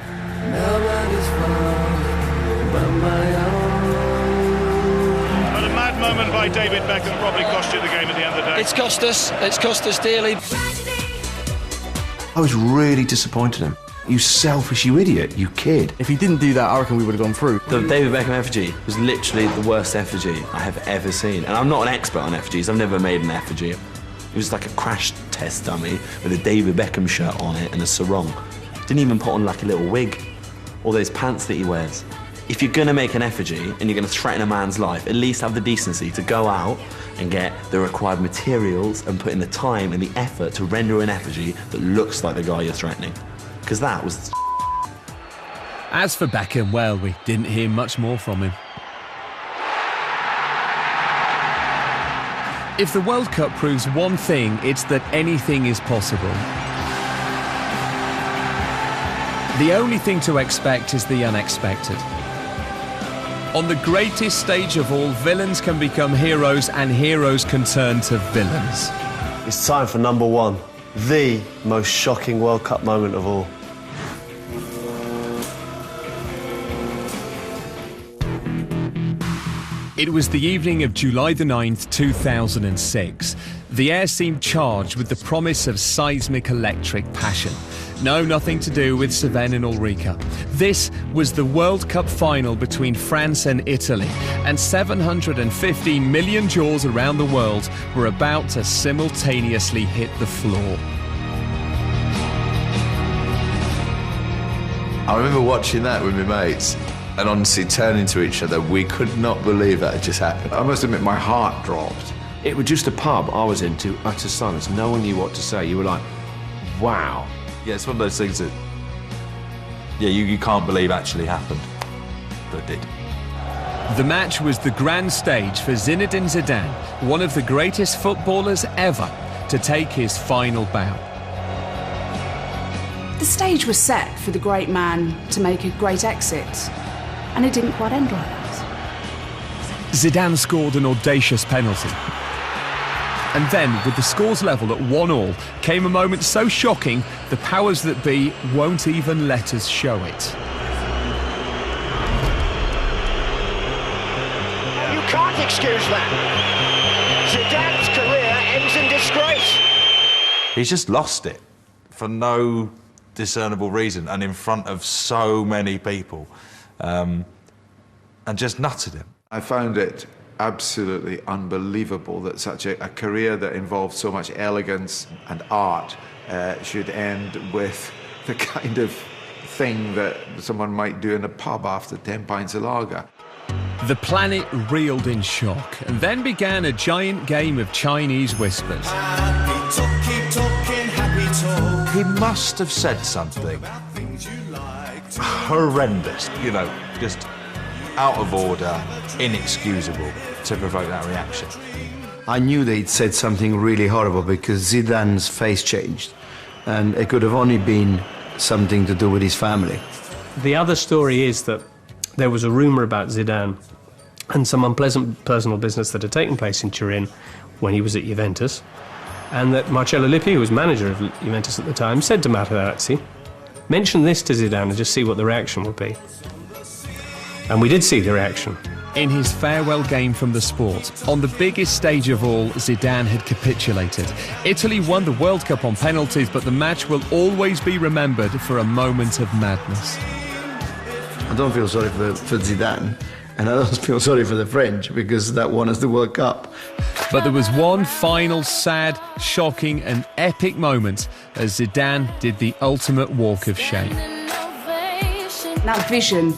But a mad moment by David Beckham probably cost you the game at the end of the day. It's cost us dearly. I was really disappointed in him. You selfish, you idiot, you kid. If he didn't do that, I reckon we would have gone through. The David Beckham effigy was literally the worst effigy I have ever seen. And I'm not an expert on effigies, I've never made an effigy. It was like a crash test dummy with a David Beckham shirt on it and a sarong. Didn't even put on like a little wig. All those pants that he wears. If you're gonna make an effigy and you're gonna threaten a man's life, at least have the decency to go out and get the required materials and put in the time and the effort to render an effigy that looks like the guy you're threatening. Because that was... As for Beckham, well, we didn't hear much more from him. If the World Cup proves one thing, it's that anything is possible. The only thing to expect is the unexpected. On the greatest stage of all, villains can become heroes and heroes can turn to villains. It's time for number one, the most shocking World Cup moment of all. It was the evening of July the 9th, 2006. The air seemed charged with the promise of seismic electric passion. No, nothing to do with Sven and Ulrika. This was the World Cup final between France and Italy, and 750 million jaws around the world were about to simultaneously hit the floor. I remember watching that with my mates and honestly turning to each other, we could not believe that had just happened. I must admit, my heart dropped. It was just a pub I was in to utter silence. No one knew what to say. You were like, wow. Yeah, it's one of those things that, yeah, you can't believe actually happened, but it did. The match was the grand stage for Zinedine Zidane, one of the greatest footballers ever, to take his final bow. The stage was set for the great man to make a great exit, and it didn't quite end like that. Zidane scored an audacious penalty. And then, with the scores level at 1-1, came a moment so shocking, the powers that be won't even let us show it. You can't excuse that. Zidane's career ends in disgrace. He's just lost it for no discernible reason and in front of so many people, and just nutted him. I found it absolutely unbelievable that such a career that involved so much elegance and art should end with the kind of thing that someone might do in a pub after 10 pints of lager. The planet reeled in shock, and then began a giant game of Chinese whispers. He must have said something horrendous, you know, just out of order, inexcusable to provoke that reaction. I knew that he'd said something really horrible because Zidane's face changed, and it could have only been something to do with his family. The other story is that there was a rumour about Zidane and some unpleasant personal business that had taken place in Turin when he was at Juventus, and that Marcello Lippi, who was manager of Juventus at the time, said to Materazzi, mention this to Zidane and just see what the reaction would be. And we did see the reaction. In his farewell game from the sport, on the biggest stage of all, Zidane had capitulated. Italy won the World Cup on penalties, but the match will always be remembered for a moment of madness. I don't feel sorry for Zidane, and I don't feel sorry for the French, because that won us the World Cup. But there was one final sad, shocking and epic moment as Zidane did the ultimate walk of shame. That vision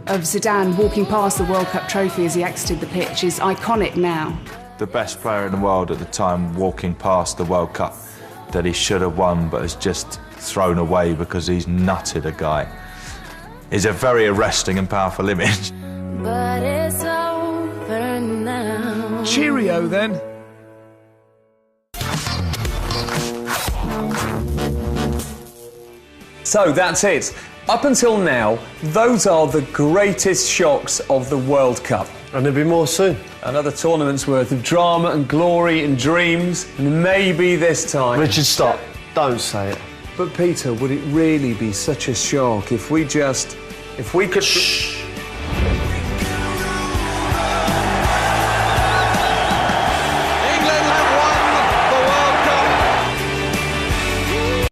of Zidane walking past the World Cup trophy as he exited the pitch is iconic now. The best player in the world at the time walking past the World Cup that he should have won but has just thrown away because he's nutted a guy is a very arresting and powerful image. But it's over now. Cheerio then. So that's it. Up until now, those are the greatest shocks of the World Cup. And there'll be more soon. Another tournament's worth of drama and glory and dreams, and maybe this time... Richard, stop. Don't say it. But Peter, would it really be such a shock if we could... Shh.